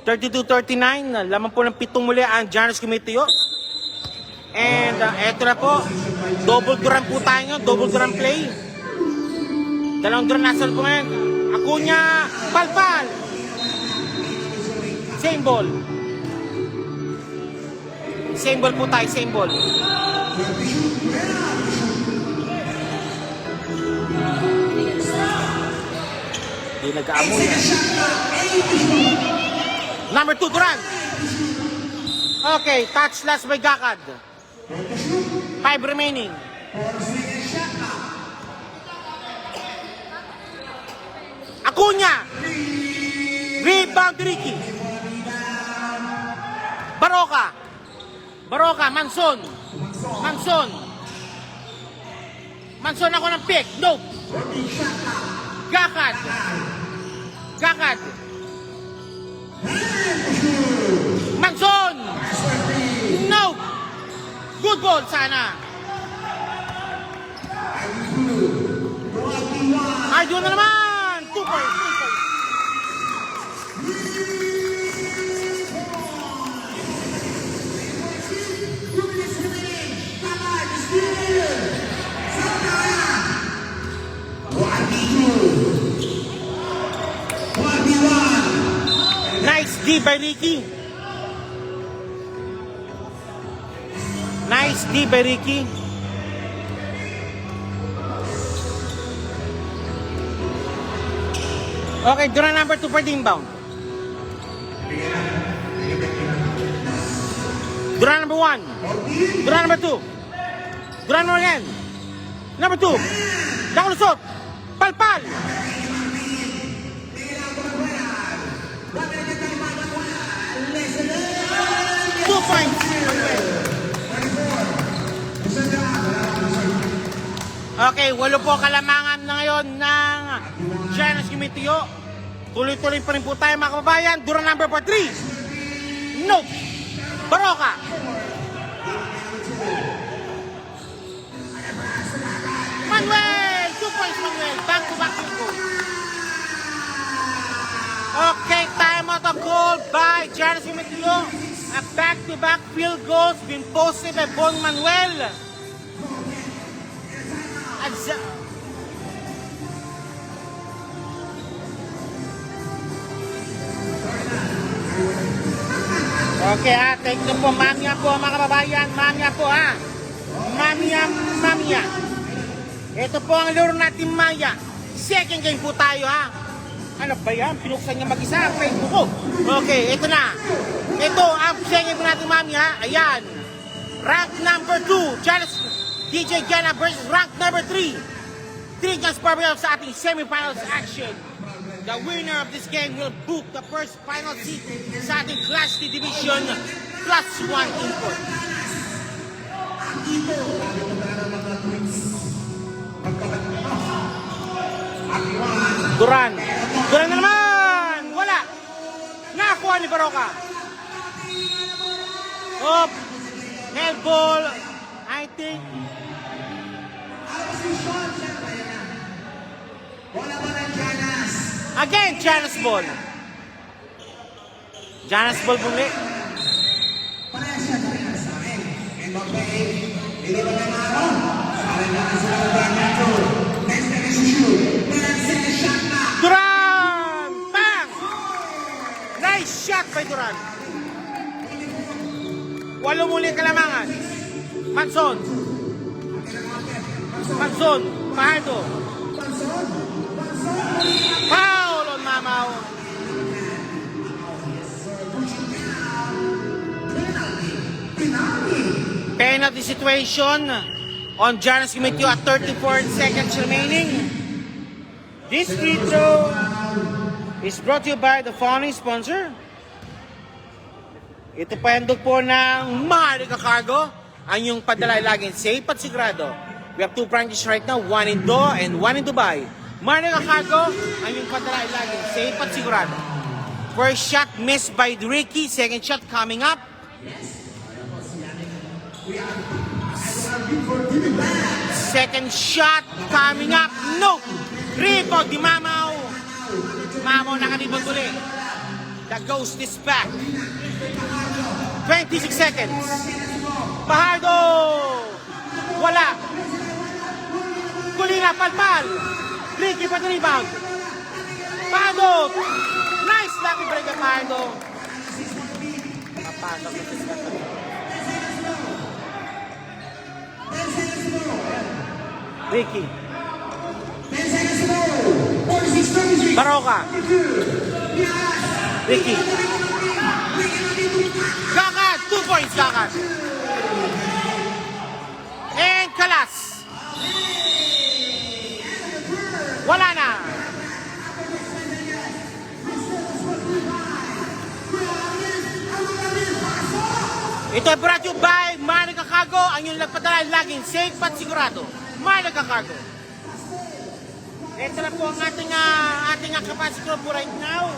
32-39. Laman po ng 7 muli ang Giannis Gimitiyo. And eto na po. Double Duran po tayo yun. Double Duran play. Dalawang Duran nasa po ngayon. Acuna, Palpal. Same ball. Same ball po tayo, same ball. Hindi nag-aamoy. Number 2, Duran. Okay, touch last by Gakad. 5 remaining. Acuna. Rebound Ricky. Baroka. Baroka, Manson. Manson. Manson ako ng pick. Nope. Gakad. Gakad. Manson. Nope. Good ball sana. Ay, doon na naman. 2 points. 3 points. Nice D by Ricky. Nice D by Ricky. Okay, Duran number 2 for the inbound. Duran number 1. Duran number 2. Duran number again. Number 2. Nakalusot. Palpal. Points. Okay, 8 po kalamangan na ngayon ng Giannis Gimitiyo. Tuloy-tuloy pa rin po tayo mga kababayan. Duran number 3. Nope. Baroka. Manuel. 2 points, Manuel. Back-to-back field goal. Okay, time out of goal by Giannis Gimitiyo. A back-to-back field goals been posted by Bon Manuel. Okay ha, take nyo po, mamya po mga kababayan, mamya po ha. Mamya. Ito po ang laro natin Maya. Second game po tayo ha. Ano ba yan? Pinuksan niya mag-isa ang Facebook ko. Okay, ito na. Ito ang second game natin Mamya. Ayan. Rank number 2. DJ Jana versus rank number 3. 3 just para sa ating semifinals action. The winner of this game will book the first final seat sa ating Class D Division Class 1 import. Duran na naman! Wala! Nakakuha ni Baroka. Up! Hellball! I think... Again, Janus Ball. Janus Ball muli. Duran! Bang! Nice shot by Duran. Walo muli kalamangan. Manson. Pahardo. Foul on Mamaw. Penalty situation on Janus Committee at 34 seconds remaining. This free throw is brought to you by the following sponsor. Ito pa handog po ng Maharlika Cargo. Ang yung padala laging safe at sigurado. We have 2 branches right now, 1 in Doha and 1 in Dubai. Maharlika Cargo, ang yung padala laging safe at sigurado. First shot missed by Ricky. Second shot coming up. Second shot coming up. No! Rebound di Mamaw. Mamaw nakaribond ulit. The ghost is back. 26 seconds. Pahardo! Wala. Kulina, palpal. Ricky pa the rebound. Pahardo! Nice lucky break of Pahardo. Napasok ito sa Ricky. Baroka. Ricky. Gakat. 2 points, Gakat. And Kalas. Wala na. Ito ay brought to you by Maharlika Cargo. Ang yung nagpadala laging safe at sigurado. Maharlika Cargo. Ito na po ang ating capacity po right now.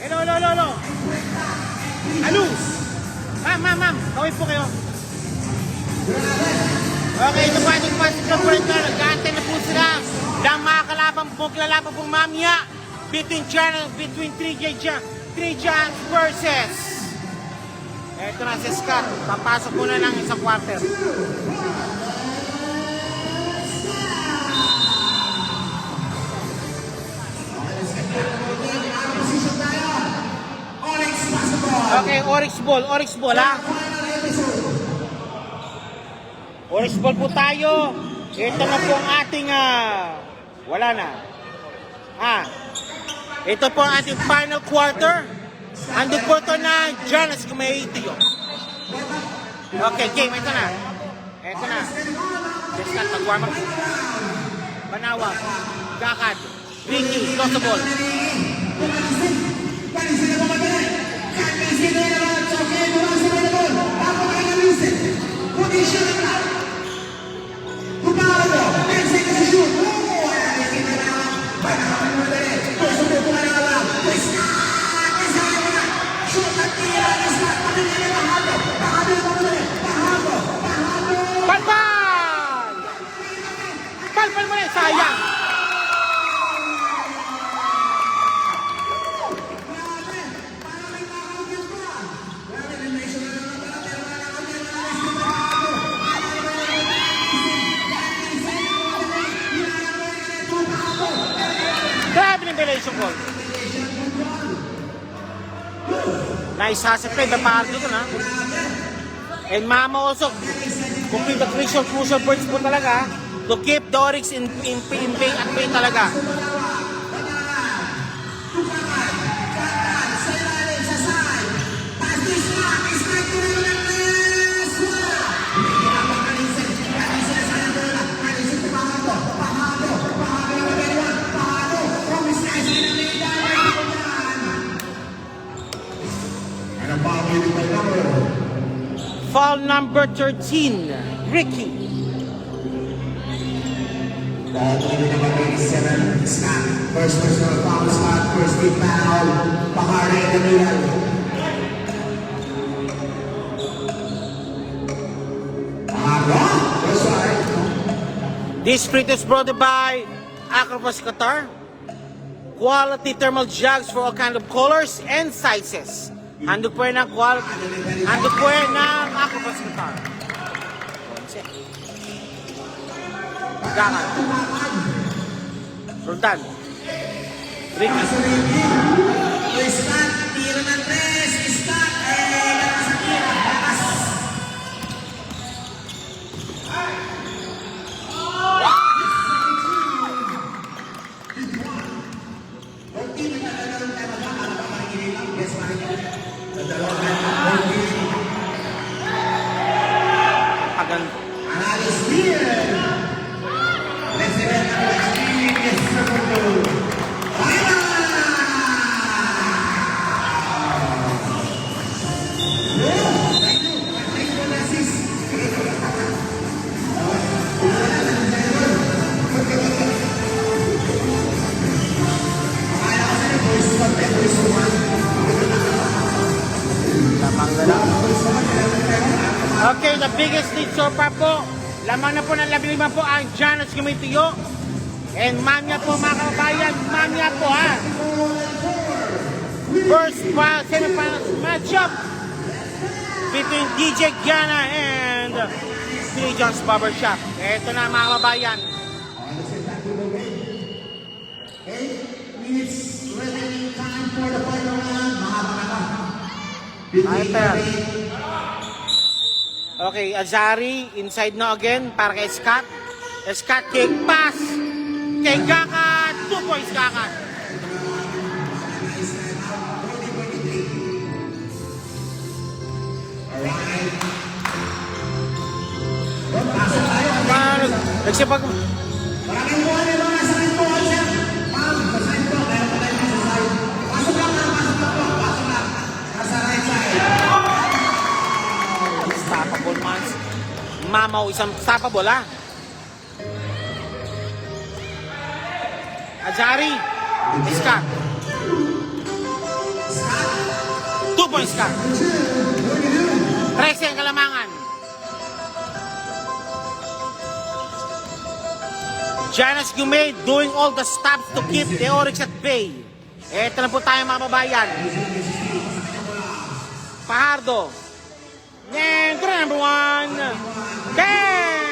Hello. Ano? Ma'am. Kawin po kayo. Okay, ito po ating capacity po right now. Nag-aantay na po sila. Dahil mga kalalaban pong Mamya. Between 3 Giants versus eto na si Scott, papasok muna ng isang quarter. Okay, Oryx Ball ha. Oryx Ball po tayo. Ito na po ang ating wala na. Ito po ang ating final quarter. Andun po ito na Janus Committee. Okay, game. Ito na. Just not mag-warm up. Banawa. Gakad. Ricky. Lost the ball. Palpal mo na. Sayang. Grabe ng violation call. Nice hustle play by Pardo doon ha. And Mama also complete the crucial birds po talaga to keep the Oryx in pain at pain talaga. Foul number 13, Ricky. First personal foul spot, first team foul, Bahari in the middle. That's right. This free is brought to you by Acropolis Qatar. Quality thermal jugs for all kind of colors and sizes. Handog po yan ng quality. Handog po yan ng Acropolis Qatar. Gangan. Roldan. Ricky. Scott, tira ng tres, Scott, nasa tira, lakas. Agan. Analysis here. President of the team is Liverpool. Okay, the biggest lead so far po. Lamang na po ng 15 po ang Giannis Gumitiyo. And Manya po mga kababayan, Manya po ha. First semifinals matchup between DJ Gianna and Billy John's Barbershop. Ito na mga kababayan. 8 minutes remaining time for the final round. Ay, pero. Okay, Azari inside na again para kay Scott. Scott kick pass kay Gakat. 2 points Gakat. Nagsipag. Maraming buwan yung mga sakit po. Ma'am, masakit po. Meron pa tayo sa side. Pasok lang po. Pasok lang. Nasa right side. Unstoppable man. Mamaw, isang stoppable ha. Azari. Scott. 2 points Scott. 13 ang kalamangan. Giannis Gumay doing all the stops to keep the Oryx at bay. Eto na po tayo mga babayan. Fajardo. And number 1. Bang!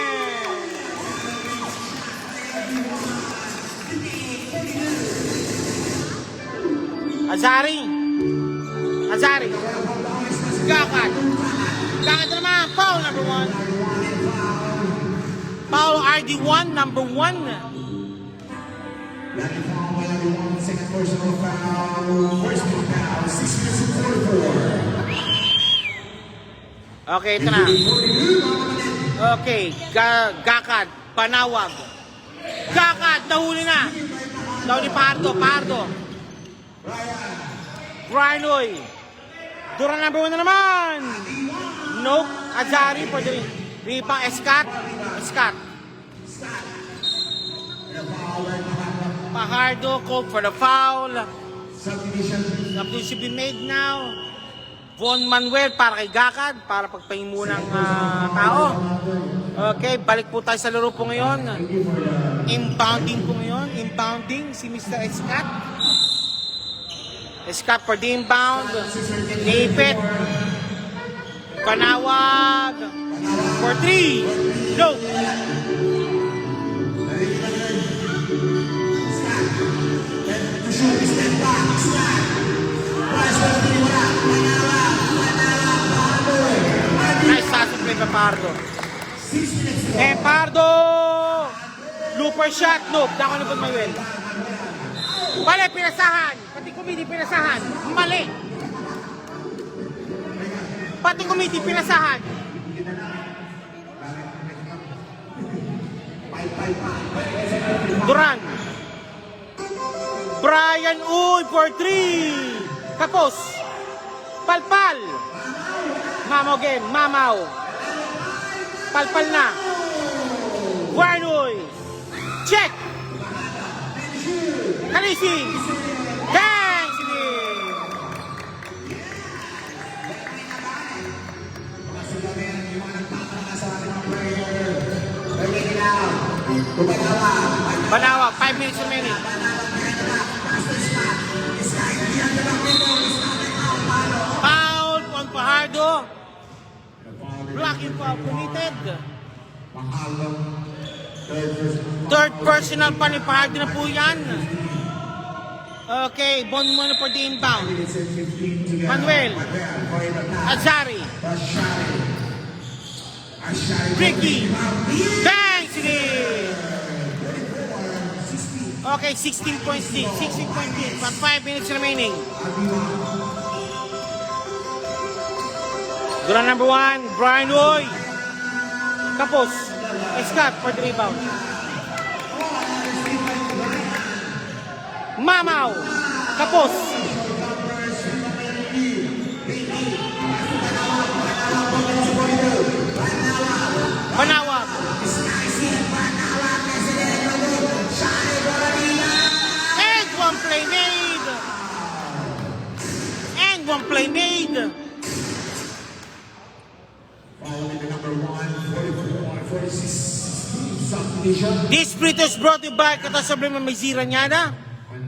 Azari. Gakat. Gakat naman. Foul number 1. Foul RD1 number 1. Lucky foul by everyone. Second personal foul. First team foul. 6 minutes and 44. Okay, ito na. Okay, Gakat, Panawag. Gakat, nahuli na. Nahuli Pardo. Grinoy. Duran number 1 na naman. Nope, Azari for the rebound. Scott. Fajardo called for the foul. Subdivision. Something should be made now. Von Manuel para kay Gakad, para pagpahingo ng tao. Okay, balik po tayo sa laro po ngayon. Impounding po ngayon. Impounding si Mr. Scott. Scott for the inbound. Lipit. Panawag. For 3. No. Nice pass play by Pardo. And Pardo! Looper shot, loop. Dako na po Manuel. Mali, pinasahan. Pati committee, pinasahan. Mali. Pati committee, pinasahan. Duran. Brian Uy for 3. Kapos. Palpal. Mamaw game, mamaw. Palpal na. Brian Uy. Check. Kalising. Thanks. Banawa, 5 minutes remaining. Foul on Fajardo. Blocking foul committed. Third personal pa ni Fajardo na po yan. Okay, bond muna for the inbound. Manuel. Azari. Ricky. Thanks. Okay, 16 points lead. 16 point lead. 5 minutes remaining. Duran number 1, Brian Uy. Kapos. Scott for the rebound. Mamaw. Kapos. Banawag. And one play made. And one play made. This split is brought to you by Kata Sublime Mazira Nyada.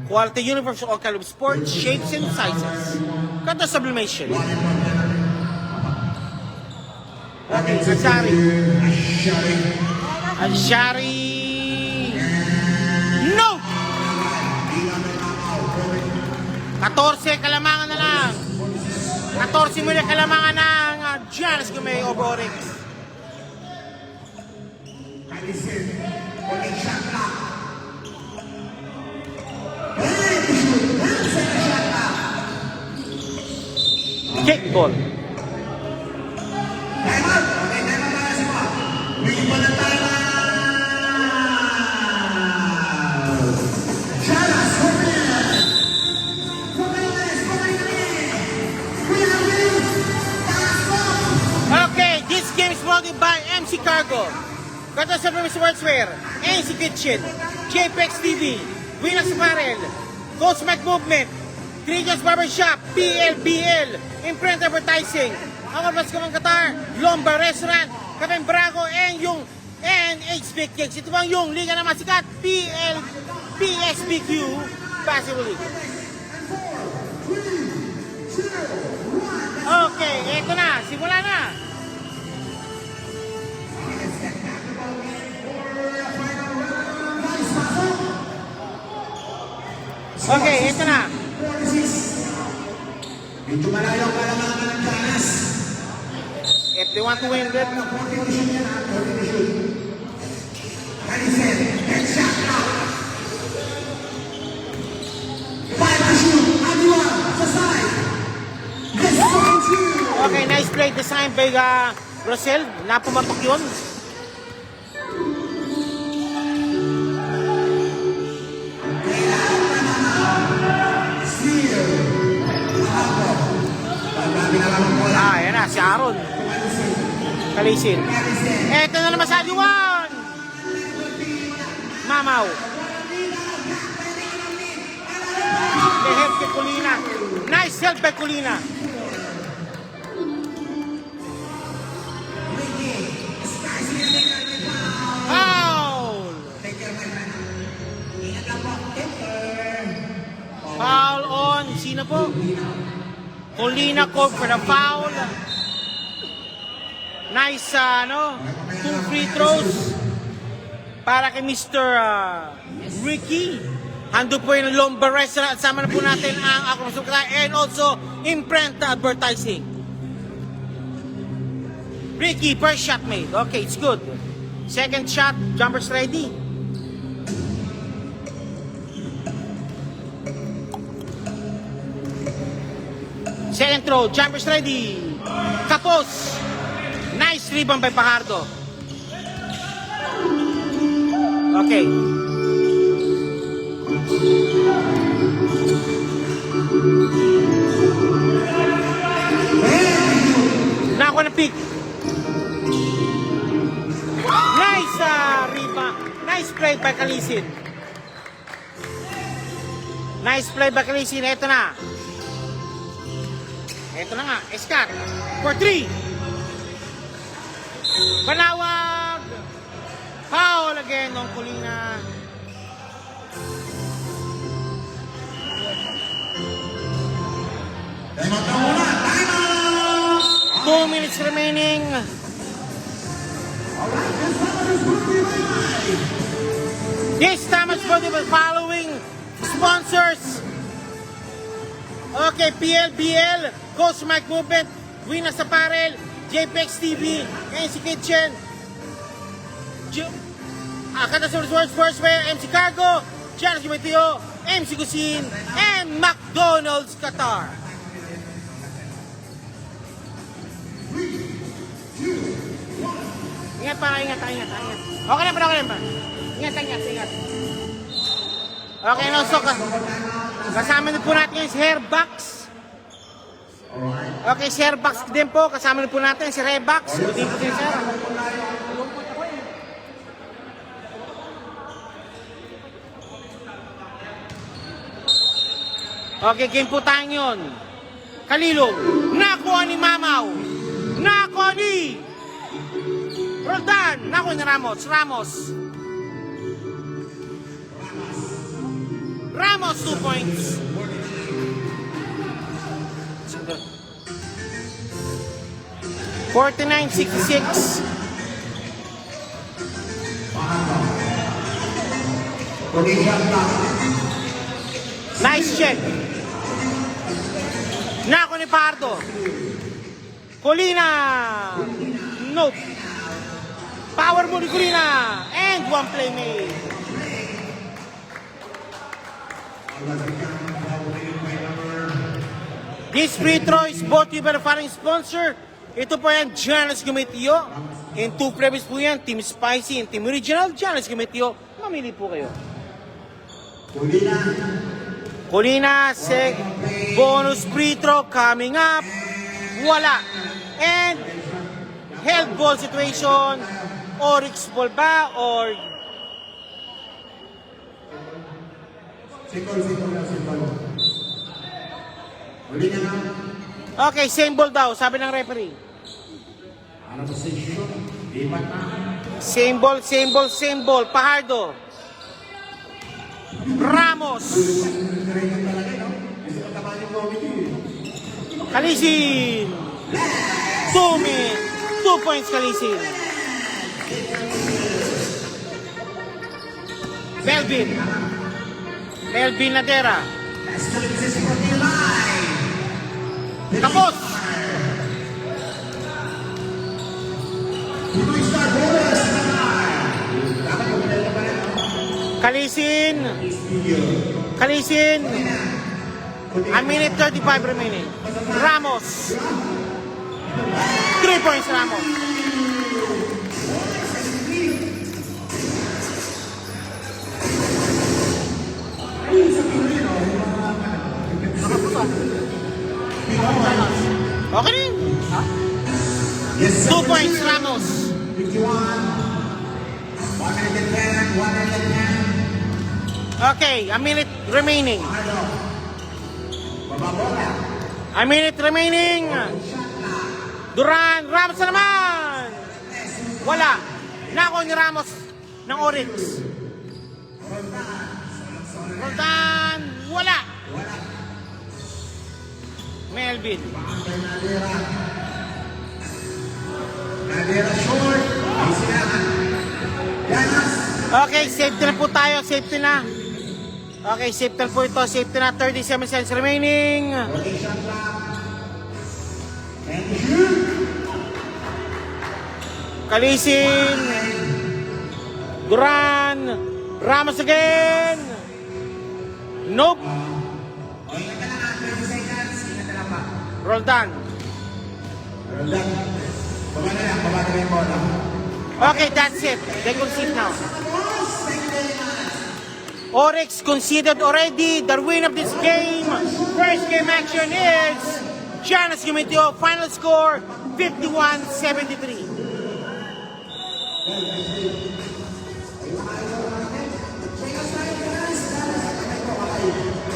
Quality uniforms of all kind of sports, shapes and sizes. Kata Sublimation. Okay, Azari. Azari. No! 14 kalamangan na lang. 14 muli kalamangan ng Giannis Gumay Oborix. Kick ball. Okay, this game is brought to you by MC Cargo, Kata Sublime Sportswear, NC Kitchen, JPEX TV, Winners Apparel, Coach Mac Movement, Trigas Barbershop, PLBL, Imprint Advertising, ang Abas Kamang Qatar, Lomba Restaurant, Kameng Brago, and yung HB Cakes. Ito bang yung liga na masikat, PSBQ Basketball League. Okay, eto na, simula na. Okay, eto na. Medyo malayo ka lang naman ng Giannis. If they want to win that, okay, nice play designed by Rosel. Napumatok yun. Yan na, si Aaron. Kalisin. Eto na naman sa Juan. Mamaw. The help kay Colina. Nice help by Colina. Foul. Foul on. Sino po? Colina called for the foul. Nice, 2 free throws para kay Mr. Ricky. Hando po yung Lumber Restaurant at sama na po natin ang Ako Masuk Ka and also Imprenta Advertising. Ricky, first shot made. Okay, it's good. Second shot, jumpers ready. Second throw, jumpers ready. Kapos. Nice rebound by Fajardo. Okay. Nakuha na pick. Nice rebound. Nice play by Kalisin. Nice play by Kalisin. Ito na. Ito na nga. Escat. For 3. Panawag. Foul again ng Colina. Time out na muna. Time out! 2 minutes remaining. This time is for the following sponsors. Okay, PLBL, Coach Mike Movement, Winas Apparel, JPEX TV, NC Kitchen, Akata Sportswear, MC Cargo, Giannis Gumetio, MC Cuisine, and McDonald's Qatar. Ingat pa, ingat. Okay na pa. Ingat. Okay na, so kasama na po natin yung si Hairbox. Okay, si Hairbox din po. Kasama na po natin si Hairbox. Hindi po din, sir. Okay, game po tayo yun. Kalilong. Nakuha ni Mamaw. Nakuha ni Roldan. Nakuha ni Ramos. Ramos 2 points. $49-66. Nice check. Nako ni Pardo. Colina. Nope. Power mo ni Colina. And one play made. This free throw is brought to you by the following sponsor. Ito po yan, Giannis Gumetio. In 2 previous po yan, Team Spicy and Team Original. Giannis Gumetio. Mamili po kayo. Colina, bonus free throw coming up. Wala. And held ball situation. Oryx ball ba? Or okay, same ball daw, sabi ng referee. Same ball. Fajardo. Ramos. Kalisin. 2 points Kalisin. Melvin Nadera. Tapos. Kalisin. A minute 35 remaining. Ramos. 3 points Ramos. Okay rin. 2 points Ramos. 110. Okay, a minute remaining. Duran, Ramos na naman. Wala. Nako ni Ramos ng Oryx. Roldan, wala. Melvin. Okay, safety na po tayo. Safety na. Okay, safety po ito. Safety na 37 seconds remaining. Rotation clock. And shoot. Kalisin. Duran. Ramos again. Nope. O, ingat na lang, 30 seconds. Ingat na lang pa. Roldan. Roldan. Baba na lang yung bola. Okay, that's it. They concede now. Oryx conceded already. The win of this game. First game action is Giannis Gumitio. Final score 51-73.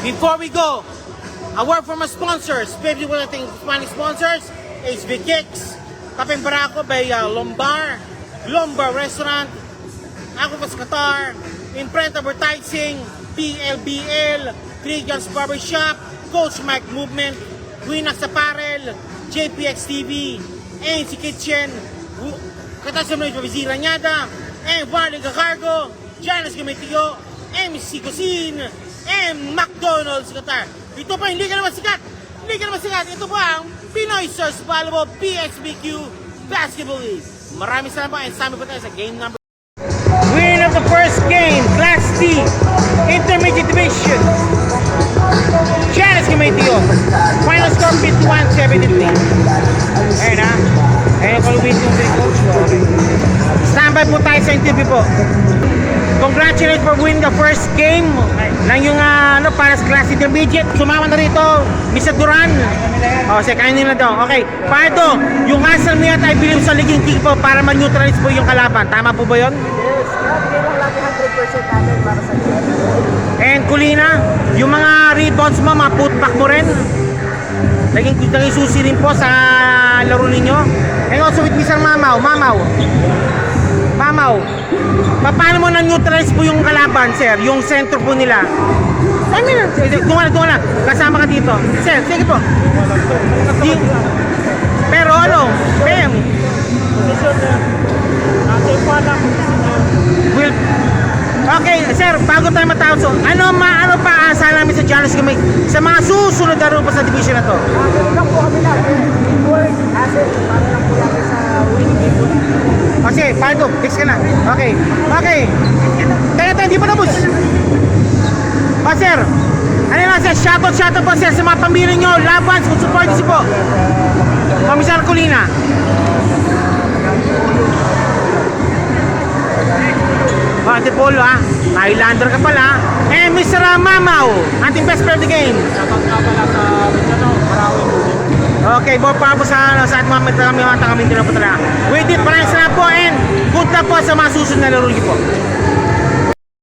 Before we go, a word from our sponsors. Favorite one ating Spanish sponsors is Vikix, Kapeng Barako by Lombar Restaurant, Ako Pas Qatar, Imprint Advertising, PLBL, Trigan's Barbershop, Coach Mike Movement, Winax Apparel, JPX TV, ANC Kitchen, Katasam Noy Pabisira Nyada, and Warliga Cargo, Giannis Gumitio, MC Cuisine, and McDonald's Qatar. Ito pa, hindi ka naman sikat. Hindi ka naman sikat. Ito pa ang Pinoy Source Volleyball PXBQ Basketball League. Maraming salamat po and sami po tayo sa game number. Win of the first game, Class D, Intermediate Division. Giannis Gumitio. Final score 51-73. Ayun ha. Ayun ko win yung coach. Okay. Standby po tayo sa interview po. Congratulations for winning the first game ng yung para sa Class Intermediate. Sumama na rito, Mr. Duran. O, sige, kainin nila daw. Okay, Pardo, yung Hassel Miyat ay bilib sa liging kick po para ma-neutralize po yung kalaban. Tama po ba yun? Yes, grabe lang lagi 100% natin para sa team. And Kulina, yung mga rebounds mo, mga putback mo rin. Naging susi rin po sa laro ninyo. And also with Mr. Mamaw. Paano mo na-neutralize po yung kalaban, sir? Yung center po nila. I mean, doon lang. Kasama ka dito. Sir, sige po. Pero ano, Pem. Will, okay, sir, bago tayo matapos, ano pa asa namin sa Giannis Gumitio sa mga susunod na pa sa division na to? Ganun lang po kami lang. Teamwork, asset, para lang po lagi sa winning game po. Okay, Pardo, fix ka na. Okay. Teka, hindi pa tapos. Sir, ano lang sir, shoutout po sir sa mga pamilya nyo, loved ones, kung support nyo po. Komisar Colina. Antipolo ha, Highlander ka pala. Eh, Mr. Mamaw, ating best player of the game. Shoutout nga pala sa Mindanao, Marawin po. Okay, more para po sa mga kami din po talaga. With it, maraming salamat po and good luck po sa mga susunod na laro niyo po.